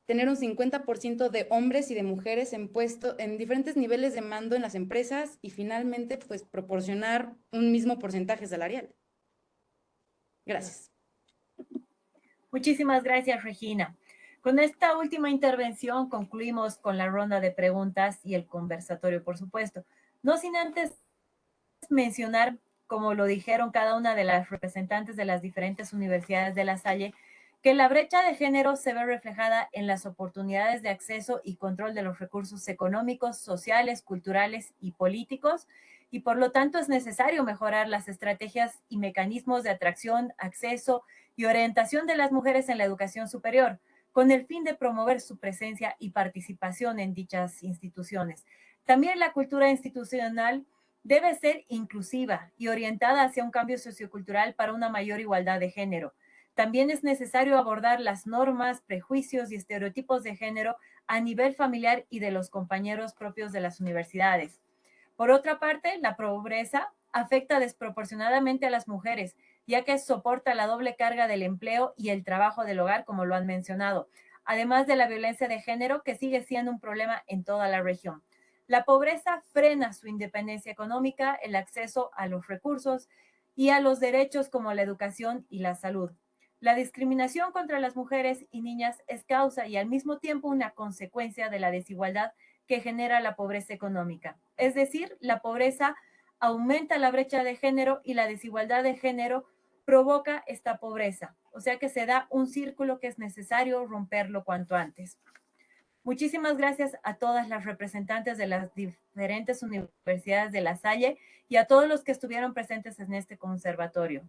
Tener un 50% de hombres y de mujeres en diferentes niveles de mando en las empresas y finalmente, pues, proporcionar un mismo porcentaje salarial. Gracias. Muchísimas gracias, Regina. Con esta última intervención concluimos con la ronda de preguntas y el conversatorio, por supuesto. No sin antes mencionar, como lo dijeron cada una de las representantes de las diferentes universidades de La Salle, que la brecha de género se ve reflejada en las oportunidades de acceso y control de los recursos económicos, sociales, culturales y políticos, y por lo tanto es necesario mejorar las estrategias y mecanismos de atracción, acceso y orientación de las mujeres en la educación superior, con el fin de promover su presencia y participación en dichas instituciones. También la cultura institucional debe ser inclusiva y orientada hacia un cambio sociocultural para una mayor igualdad de género. También es necesario abordar las normas, prejuicios y estereotipos de género a nivel familiar y de los compañeros propios de las universidades. Por otra parte, la pobreza afecta desproporcionadamente a las mujeres, ya que soporta la doble carga del empleo y el trabajo del hogar, como lo han mencionado, además de la violencia de género, que sigue siendo un problema en toda la región. La pobreza frena su independencia económica, el acceso a los recursos y a los derechos como la educación y la salud. La discriminación contra las mujeres y niñas es causa y al mismo tiempo una consecuencia de la desigualdad que genera la pobreza económica. Es decir, la pobreza aumenta la brecha de género y la desigualdad de género provoca esta pobreza. O sea que se da un círculo que es necesario romperlo cuanto antes. Muchísimas gracias a todas las representantes de las diferentes universidades de La Salle y a todos los que estuvieron presentes en este conservatorio.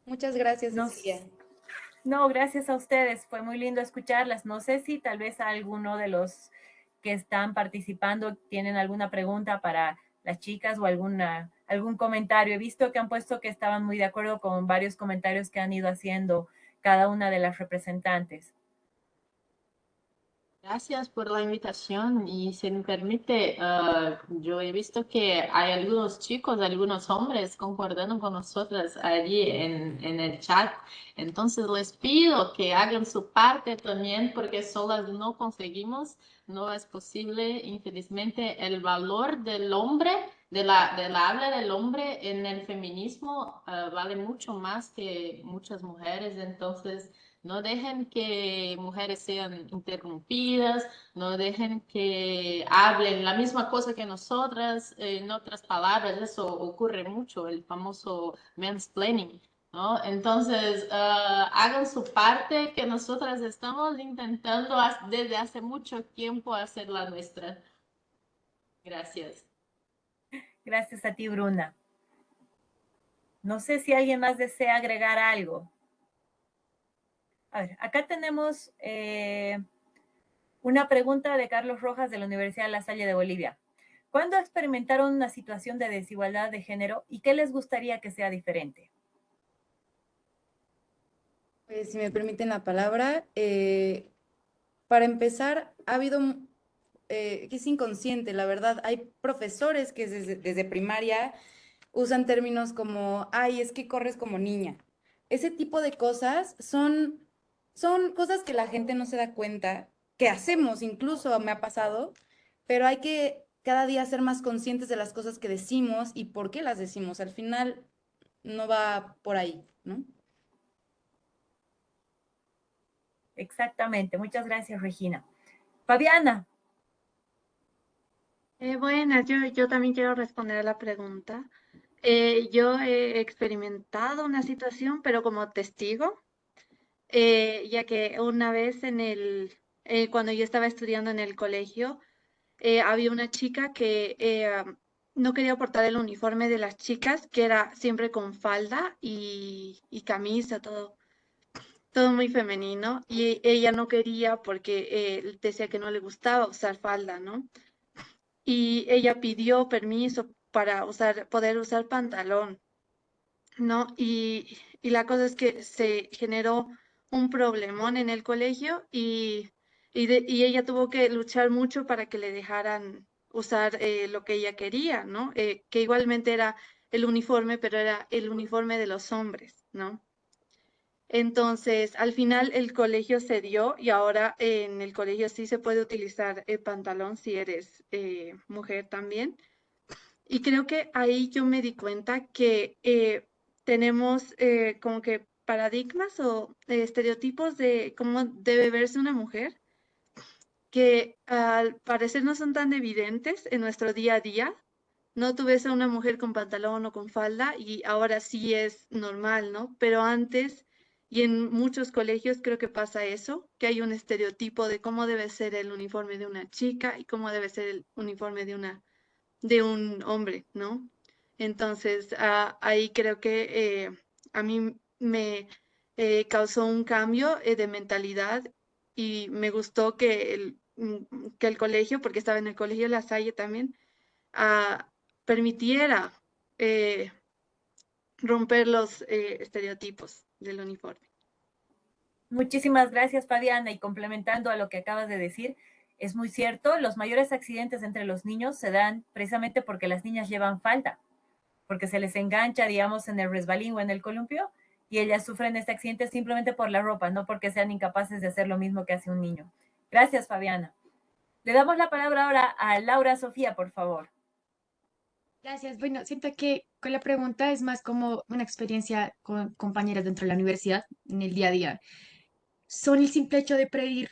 Muchas gracias, Cecilia. No, gracias a ustedes. Fue muy lindo escucharlas. No sé si tal vez alguno de los que están participando tienen alguna pregunta para las chicas o algún comentario. He visto que han puesto que estaban muy de acuerdo con varios comentarios que han ido haciendo cada una de las representantes. Gracias por la invitación y si me permite, yo he visto que hay algunos chicos, algunos hombres concordando con nosotras allí en el chat. Entonces les pido que hagan su parte también porque solas no conseguimos, no es posible. Infelizmente el valor del hombre, de la habla del hombre en el feminismo vale mucho más que muchas mujeres. Entonces no dejen que mujeres sean interrumpidas, no dejen que hablen la misma cosa que nosotras, en otras palabras, eso ocurre mucho, el famoso mansplaining, ¿no? Entonces, hagan su parte que nosotras estamos intentando desde hace mucho tiempo hacer la nuestra. Gracias. Gracias a ti, Bruna. No sé si alguien más desea agregar algo. A ver, acá tenemos una pregunta de Carlos Rojas de la Universidad de La Salle de Bolivia. ¿Cuándo experimentaron una situación de desigualdad de género y qué les gustaría que sea diferente? Pues, si me permiten la palabra, para empezar, ha habido, que es inconsciente, la verdad, hay profesores que desde primaria usan términos como, ay, es que corres como niña. Ese tipo de cosas son cosas que la gente no se da cuenta, que hacemos, incluso me ha pasado, pero hay que cada día ser más conscientes de las cosas que decimos y por qué las decimos. Al final no va por ahí, ¿no? Exactamente. Muchas gracias, Regina. Fabiana. Buenas, yo también quiero responder a la pregunta. Yo he experimentado una situación, pero como testigo, ya que una vez cuando yo estaba estudiando en el colegio, había una chica que no quería portar el uniforme de las chicas, que era siempre con falda y camisa, todo muy femenino, y ella no quería porque decía que no le gustaba usar falda, ¿no? Y ella pidió permiso para poder usar pantalón, ¿no? Y la cosa es que se generó un problemón en el colegio y ella tuvo que luchar mucho para que le dejaran usar lo que ella quería, ¿no? Que igualmente era el uniforme, pero era el uniforme de los hombres, ¿no? Entonces, al final el colegio cedió y ahora en el colegio sí se puede utilizar el pantalón si eres mujer también. Y creo que ahí yo me di cuenta que tenemos como que paradigmas o estereotipos de cómo debe verse una mujer que al parecer no son tan evidentes en nuestro día a día. No tú ves a una mujer con pantalón o con falda y ahora sí es normal, ¿no? Pero antes y en muchos colegios creo que pasa eso, que hay un estereotipo de cómo debe ser el uniforme de una chica y cómo debe ser el uniforme de un hombre, ¿no? Entonces, ahí creo que a mí me causó un cambio de mentalidad y me gustó que el colegio, porque estaba en el colegio La Salle también, permitiera eh, romper los estereotipos del uniforme. Muchísimas gracias, Fabiana. Y complementando a lo que acabas de decir, es muy cierto, los mayores accidentes entre los niños se dan precisamente porque las niñas llevan falda, porque se les engancha, digamos, en el resbalín o en el columpio, y ellas sufren este accidente simplemente por la ropa, no porque sean incapaces de hacer lo mismo que hace un niño. Gracias, Fabiana. Le damos la palabra ahora a Laura Sofía, por favor. Gracias. Bueno, siento que con la pregunta es más como una experiencia con compañeras dentro de la universidad en el día a día. Son el simple hecho de pedir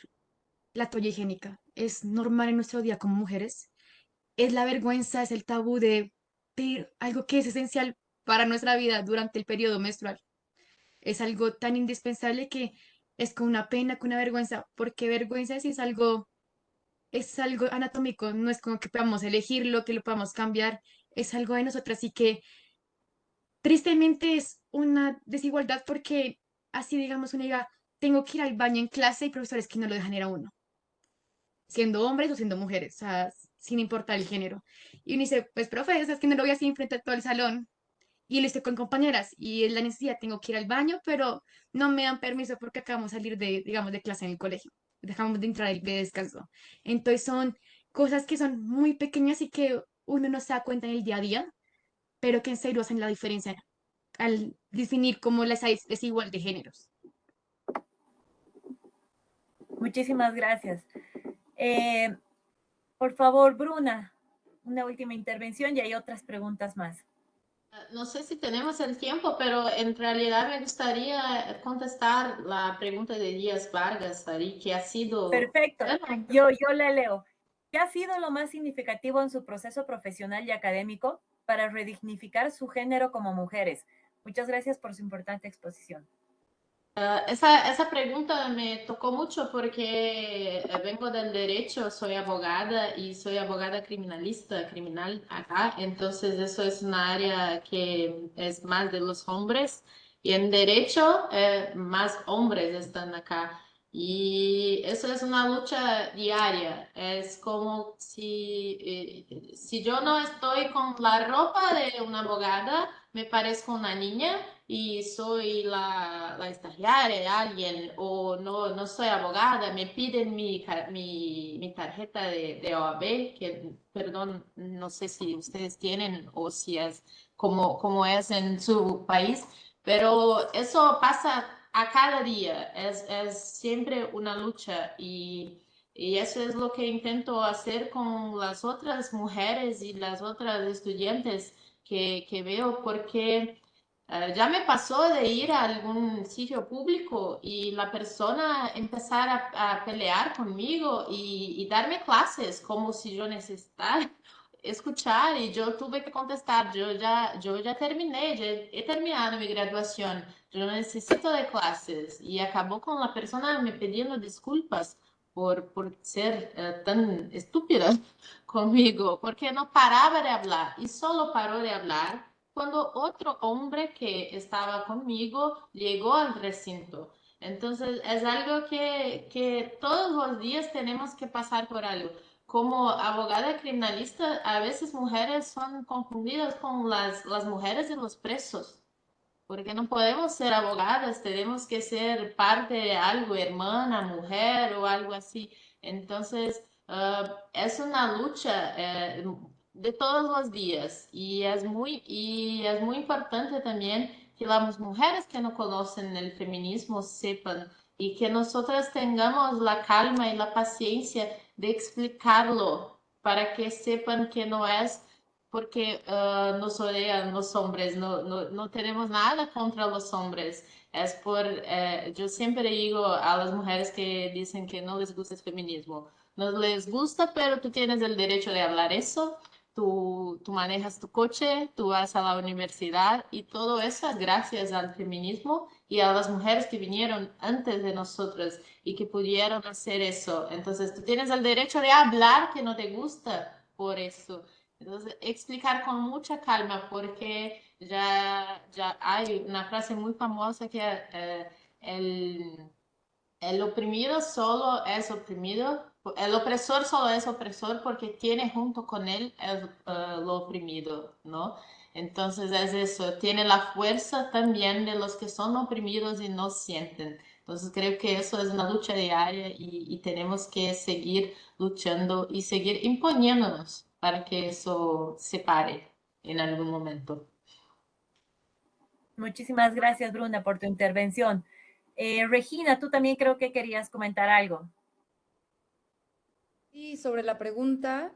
la toalla higiénica. Es normal en nuestro día como mujeres. Es la vergüenza, es el tabú de pedir algo que es esencial para nuestra vida durante el periodo menstrual. Es algo tan indispensable que es con una pena, con una vergüenza, porque vergüenza sí es algo anatómico, no es como que podamos elegirlo, que lo podamos cambiar, es algo de nosotras y que tristemente es una desigualdad porque así digamos una diga, tengo que ir al baño en clase y profesores que no lo dejan ir a uno, siendo hombres o siendo mujeres, o sea, sin importar el género. Y uno dice, pues profe, es que no lo voy así enfrente a todo el salón. Y lo estoy con compañeras y es la necesidad, tengo que ir al baño, pero no me dan permiso porque acabamos de salir de, digamos, de clase en el colegio. Dejamos de entrar de descanso. Entonces son cosas que son muy pequeñas y que uno no se da cuenta en el día a día, pero que en serio hacen la diferencia al definir cómo la desigual de géneros. Muchísimas gracias. Por favor, Bruna, una última intervención y hay otras preguntas más. No sé si tenemos el tiempo, pero en realidad me gustaría contestar la pregunta de Díaz Vargas, Ari, que ha sido... Perfecto, yo la leo. ¿Qué ha sido lo más significativo en su proceso profesional y académico para redignificar su género como mujeres? Muchas gracias por su importante exposición. Esa pregunta me tocó mucho porque vengo del derecho, soy abogada y soy abogada criminalista, criminal acá, entonces eso es una área que es más de los hombres y en derecho más hombres están acá y eso es una lucha diaria, es como si yo no estoy con la ropa de una abogada, me parezco una niña y soy la estagiaria de alguien o no soy abogada, me piden mi tarjeta de OAB, que perdón, no sé si ustedes tienen o si es como es en su país, pero eso pasa a cada día, es siempre una lucha y eso es lo que intento hacer con las otras mujeres y las otras estudiantes que veo porque Ya me pasó de ir a algún sitio público y la persona empezar a pelear conmigo y darme clases como si yo necesitara escuchar y yo tuve que contestar, yo ya terminé, ya he terminado mi graduación, yo no necesito de clases y acabó con la persona me pidiendo disculpas por ser tan estúpida conmigo, porque no paraba de hablar y solo paró de hablar cuando otro hombre que estaba conmigo llegó al recinto. Entonces es algo que todos los días tenemos que pasar por algo. Como abogada criminalista, a veces mujeres son confundidas con las mujeres de los presos, porque no podemos ser abogadas, tenemos que ser parte de algo, hermana, mujer o algo así. Entonces, es una lucha de todos los días y es muy importante también que las mujeres que no conocen el feminismo sepan y que nosotras tengamos la calma y la paciencia de explicarlo para que sepan que no es porque nos odian los hombres, no tenemos nada contra los hombres. Es por, yo siempre digo a las mujeres que dicen que no les gusta el feminismo, no les gusta, pero tú tienes el derecho de hablar eso, tú manejas tu coche, tú vas a la universidad y todo eso es gracias al feminismo y a las mujeres que vinieron antes de nosotros y que pudieron hacer eso. Entonces tú tienes el derecho de hablar que no te gusta por eso. Entonces, explicar con mucha calma, porque ya hay una frase muy famosa que el, el oprimido solo es oprimido, el opresor solo es opresor porque tiene junto con él lo oprimido, ¿no? Entonces es eso, tiene la fuerza también de los que son oprimidos y no sienten. Entonces creo que eso es una lucha diaria y tenemos que seguir luchando y seguir imponiéndonos para que eso se pare en algún momento. Muchísimas gracias, Bruna, por tu intervención. Regina, tú también creo que querías comentar algo. Y sobre la pregunta,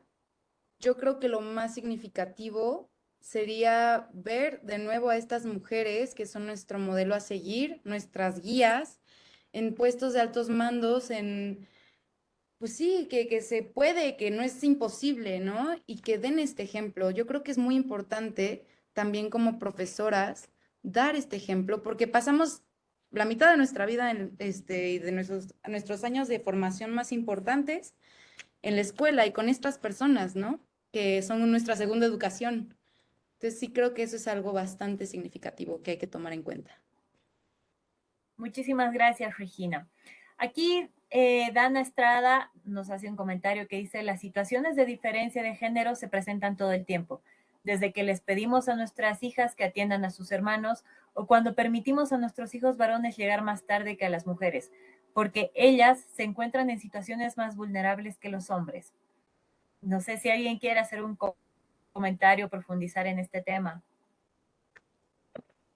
yo creo que lo más significativo sería ver de nuevo a estas mujeres que son nuestro modelo a seguir, nuestras guías en puestos de altos mandos, pues sí, que se puede, que no es imposible, ¿no? Y que den este ejemplo. Yo creo que es muy importante también como profesoras dar este ejemplo, porque pasamos la mitad de nuestra vida y de nuestros años de formación más importantes en la escuela y con estas personas, ¿no? Que son nuestra segunda educación. Entonces sí creo que eso es algo bastante significativo que hay que tomar en cuenta. Muchísimas gracias, Regina. Aquí Dana Estrada nos hace un comentario que dice, las situaciones de diferencia de género se presentan todo el tiempo, desde que les pedimos a nuestras hijas que atiendan a sus hermanos o cuando permitimos a nuestros hijos varones llegar más tarde que a las mujeres, porque ellas se encuentran en situaciones más vulnerables que los hombres. No sé si alguien quiere hacer un comentario, profundizar en este tema.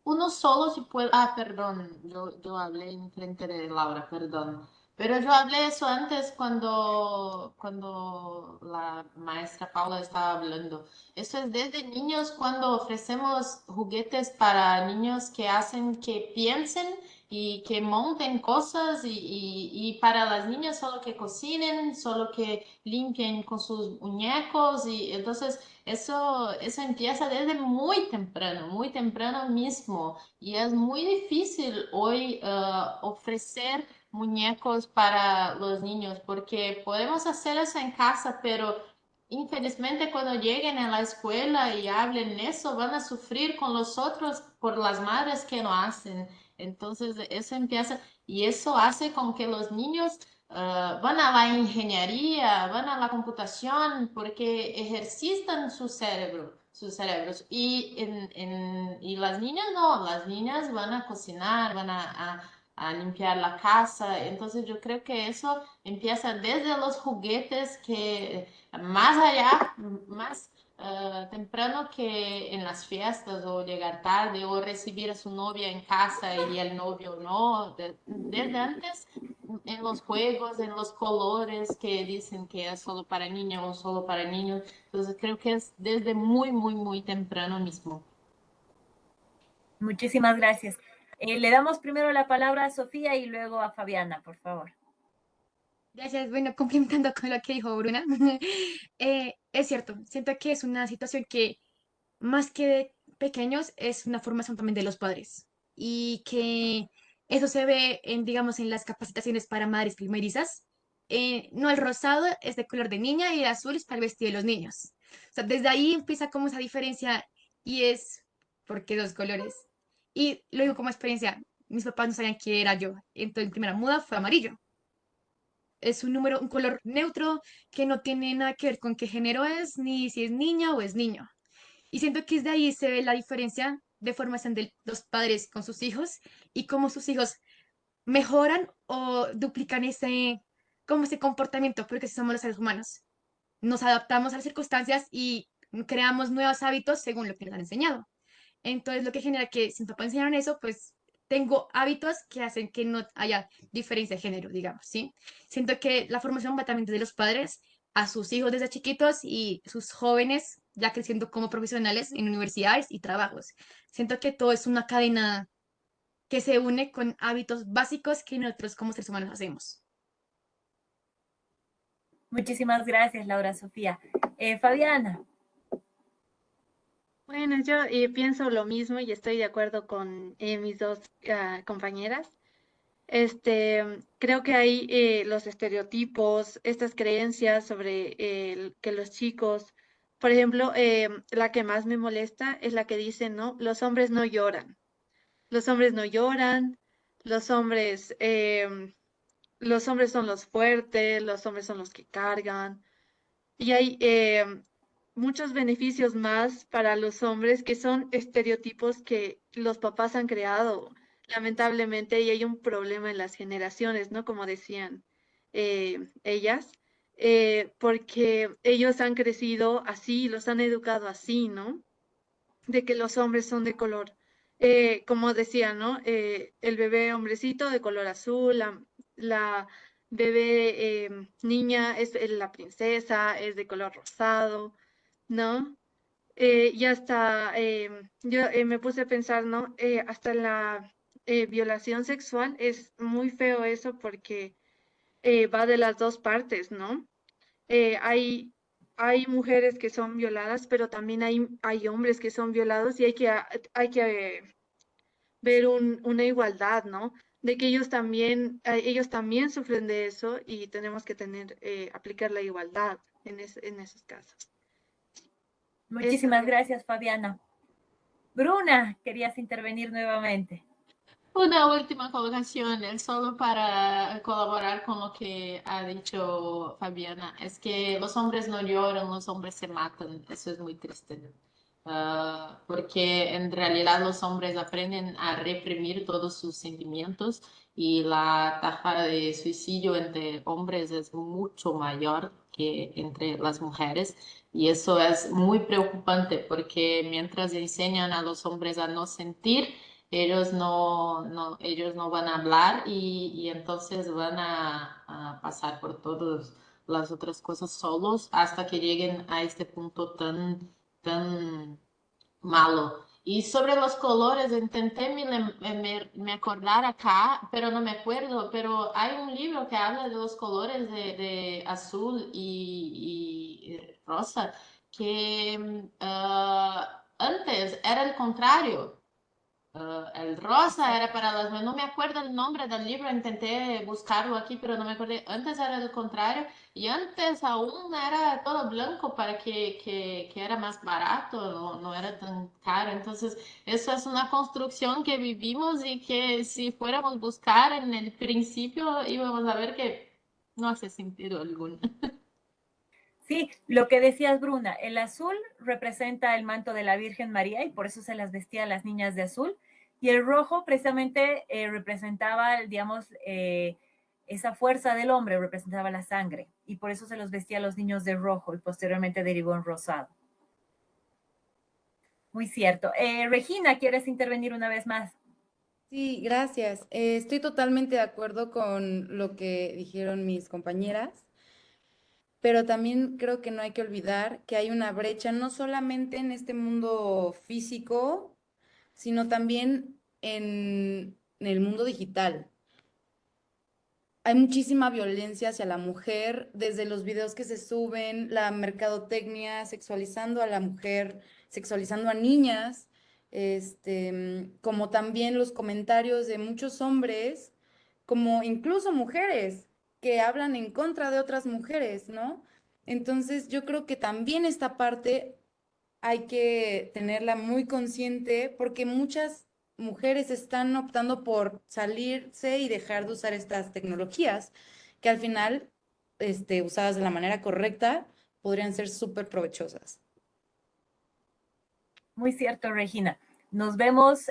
Uno solo si puede... Ah, perdón, yo hablé en frente de Laura, perdón. Pero yo hablé eso antes cuando la maestra Paula estaba hablando. Eso es desde niños cuando ofrecemos juguetes para niños que hacen que piensen y que monten cosas y para las niñas solo que cocinen, solo que limpien con sus muñecos y entonces... Eso empieza desde muy temprano mismo, y es muy difícil hoy ofrecer muñecos para los niños, porque podemos hacer eso en casa, pero infelizmente cuando lleguen a la escuela y hablen eso, van a sufrir con los otros por las madres que no hacen. Entonces, eso empieza, y eso hace con que los niños van a la ingeniería, van a la computación, porque ejercitan su cerebro, sus cerebros. Y las niñas no, las niñas van a cocinar, van a limpiar la casa. Entonces yo creo que eso empieza desde los juguetes que más allá, más temprano que en las fiestas o llegar tarde o recibir a su novia en casa y el novio no, desde antes en los juegos, en los colores que dicen que es solo para niñas o solo para niños. Entonces creo que es desde muy temprano mismo. Muchísimas gracias. Le damos primero la palabra a Sofía y luego a Fabiana, por favor. Gracias. Bueno, complementando con lo que dijo Bruna, es cierto, siento que es una situación que más que de pequeños es una formación también de los padres y que eso se ve en, digamos, en las capacitaciones para madres primerizas. No, el rosado es de color de niña y el azul es para el vestido de los niños. O sea, desde ahí empieza como esa diferencia y es porque dos colores. Y lo digo como experiencia, mis papás no sabían qué era yo, entonces mi primera muda fue amarillo. Es un número, un color neutro que no tiene nada que ver con qué género es, ni si es niña o es niño. Y siento que desde ahí se ve la diferencia de formación de los padres con sus hijos y cómo sus hijos mejoran o duplican como ese comportamiento, porque si somos los seres humanos, nos adaptamos a las circunstancias y creamos nuevos hábitos según lo que nos han enseñado. Entonces, lo que genera que si mis papás enseñaron eso, pues tengo hábitos que hacen que no haya diferencia de género, digamos, ¿sí? Siento que la formación va también desde los padres a sus hijos desde chiquitos y sus jóvenes ya creciendo como profesionales en universidades y trabajos. Siento que todo es una cadena que se une con hábitos básicos que nosotros como seres humanos hacemos. Muchísimas gracias, Laura Sofía. Fabiana. Bueno, yo pienso lo mismo y estoy de acuerdo con mis dos compañeras. Creo que hay los estereotipos, estas creencias sobre que los chicos, por ejemplo, la que más me molesta es la que dice, ¿no? Los hombres no lloran. Los hombres no lloran, los hombres, los hombres son los fuertes, los hombres son los que cargan. Y hay muchos beneficios más para los hombres que son estereotipos que los papás han creado, lamentablemente, y hay un problema en las generaciones, ¿no? Como decían ellas, porque ellos han crecido así, los han educado así, ¿no? De que los hombres son de color, como decía, ¿no? El bebé hombrecito de color azul, la bebé niña es la princesa, es de color rosado, ¿no? Y hasta yo me puse a pensar, ¿no? Hasta la violación sexual es muy feo eso porque va de las dos partes, ¿no? Hay mujeres que son violadas, pero también hay hombres que son violados y hay que ver una igualdad, ¿no? De que ellos también sufren de eso y tenemos que aplicar la igualdad en esos casos. Eso Muchísimas gracias, Fabiana. Bruna, querías intervenir nuevamente. Una última colocación, es solo para colaborar con lo que ha dicho Fabiana. Es que los hombres no lloran, los hombres se matan. Eso es muy triste. Porque en realidad los hombres aprenden a reprimir todos sus sentimientos y la tasa de suicidio entre hombres es mucho mayor que entre las mujeres. Y eso es muy preocupante porque mientras enseñan a los hombres a no sentir, ellos no van a hablar y entonces van a pasar por todas las otras cosas solos hasta que lleguen a este punto tan malo. Y sobre los colores, intenté me acordar acá, pero no me acuerdo, pero hay un libro que habla de los colores de azul y rosa, que antes era el contrario. El rosa era para las... No me acuerdo el nombre del libro, intenté buscarlo aquí, pero no me acuerdo. Antes era el contrario y antes aún era todo blanco para que era más barato, no era tan caro. Entonces, eso es una construcción que vivimos y que si fuéramos a buscar en el principio íbamos a ver que no hace sentido alguno. Sí, lo que decías, Bruna, el azul representa el manto de la Virgen María y por eso se las vestía a las niñas de azul. Y el rojo precisamente representaba, digamos, esa fuerza del hombre, representaba la sangre. Y por eso se los vestía a los niños de rojo y posteriormente derivó en rosado. Muy cierto. Regina, ¿quieres intervenir una vez más? Sí, gracias. Estoy totalmente de acuerdo con lo que dijeron mis compañeras, pero también creo que no hay que olvidar que hay una brecha no solamente en este mundo físico, sino también en el mundo digital. Hay muchísima violencia hacia la mujer, desde los videos que se suben, la mercadotecnia sexualizando a la mujer, sexualizando a niñas, como también los comentarios de muchos hombres, como incluso mujeres que hablan en contra de otras mujeres, ¿no? Entonces yo creo que también esta parte hay que tenerla muy consciente porque muchas mujeres están optando por salirse y dejar de usar estas tecnologías que al final, usadas de la manera correcta, podrían ser súper provechosas. Muy cierto, Regina. Nos vemos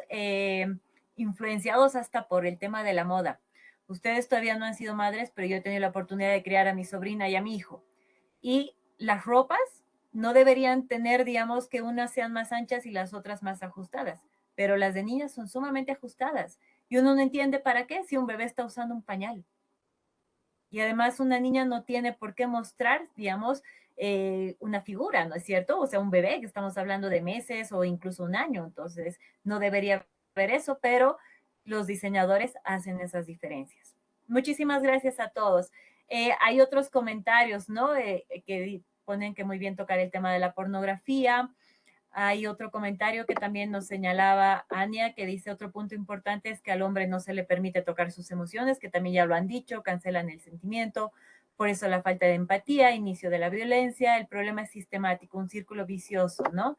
influenciados hasta por el tema de la moda. Ustedes todavía no han sido madres, pero yo he tenido la oportunidad de criar a mi sobrina y a mi hijo. Y las ropas no deberían tener, digamos, que unas sean más anchas y las otras más ajustadas, pero las de niñas son sumamente ajustadas. Y uno no entiende para qué si un bebé está usando un pañal. Y además una niña no tiene por qué mostrar, digamos, una figura, ¿no es cierto? O sea, un bebé, que estamos hablando de meses o incluso un año, entonces no debería haber eso, pero los diseñadores hacen esas diferencias. Muchísimas gracias a todos. Hay otros comentarios, ¿no? Que ponen que muy bien tocar el tema de la pornografía. Hay otro comentario que también nos señalaba Ania, que dice otro punto importante es que al hombre no se le permite tocar sus emociones, que también ya lo han dicho, cancelan el sentimiento, por eso la falta de empatía, inicio de la violencia, el problema es sistemático, un círculo vicioso, ¿no?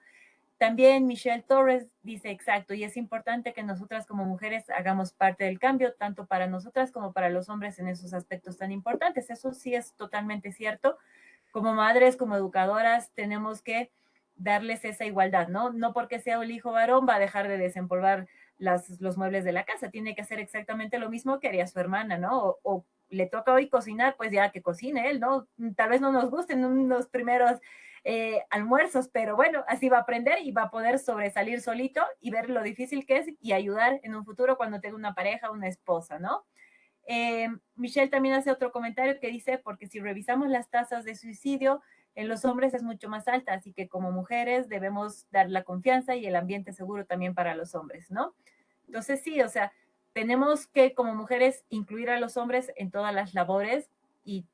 También Michelle Torres dice exacto, y es importante que nosotras como mujeres hagamos parte del cambio, tanto para nosotras como para los hombres en esos aspectos tan importantes. Eso sí es totalmente cierto. Como madres, como educadoras, tenemos que darles esa igualdad, ¿no? No porque sea el hijo varón va a dejar de desempolvar los muebles de la casa, tiene que hacer exactamente lo mismo que haría su hermana, ¿no? O le toca hoy cocinar, pues ya que cocine él, ¿no? Tal vez no nos gusten unos primeros almuerzos, pero bueno, así va a aprender y va a poder sobresalir solito y ver lo difícil que es y ayudar en un futuro cuando tenga una pareja, una esposa, ¿no? Michelle también hace otro comentario que dice, porque si revisamos las tasas de suicidio, en los hombres es mucho más alta, así que como mujeres debemos dar la confianza y el ambiente seguro también para los hombres, ¿no? Entonces sí, o sea, tenemos que como mujeres incluir a los hombres en todas las labores y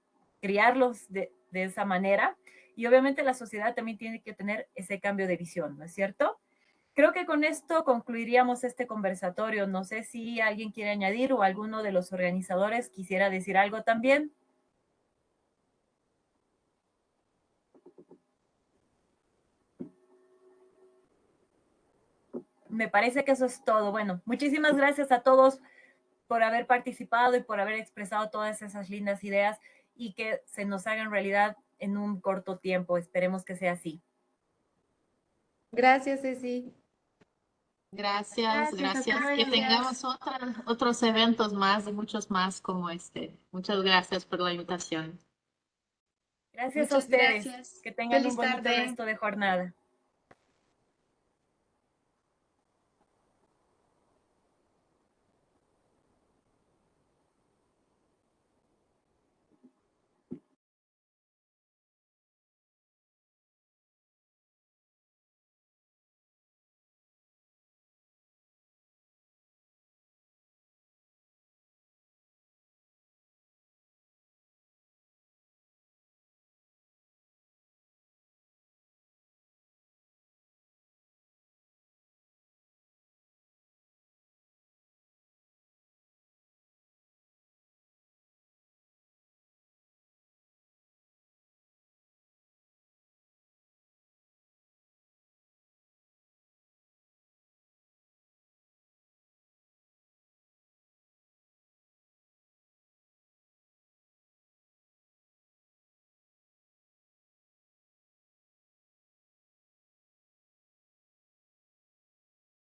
criarlos de esa manera. Y obviamente la sociedad también tiene que tener ese cambio de visión, ¿no es cierto? Creo que con esto concluiríamos este conversatorio. No sé si alguien quiere añadir o alguno de los organizadores quisiera decir algo también. Me parece que eso es todo. Bueno, muchísimas gracias a todos por haber participado y por haber expresado todas esas lindas ideas y que se nos hagan realidad en un corto tiempo. Esperemos que sea así. Gracias, Ceci. Gracias, Gracias, gracias. hasta Que luego. tengamos otros eventos más y muchos más como este. Muchas gracias por la invitación. Gracias a Muchas ustedes. gracias. Que tengan un Feliz bonito tarde. resto de jornada.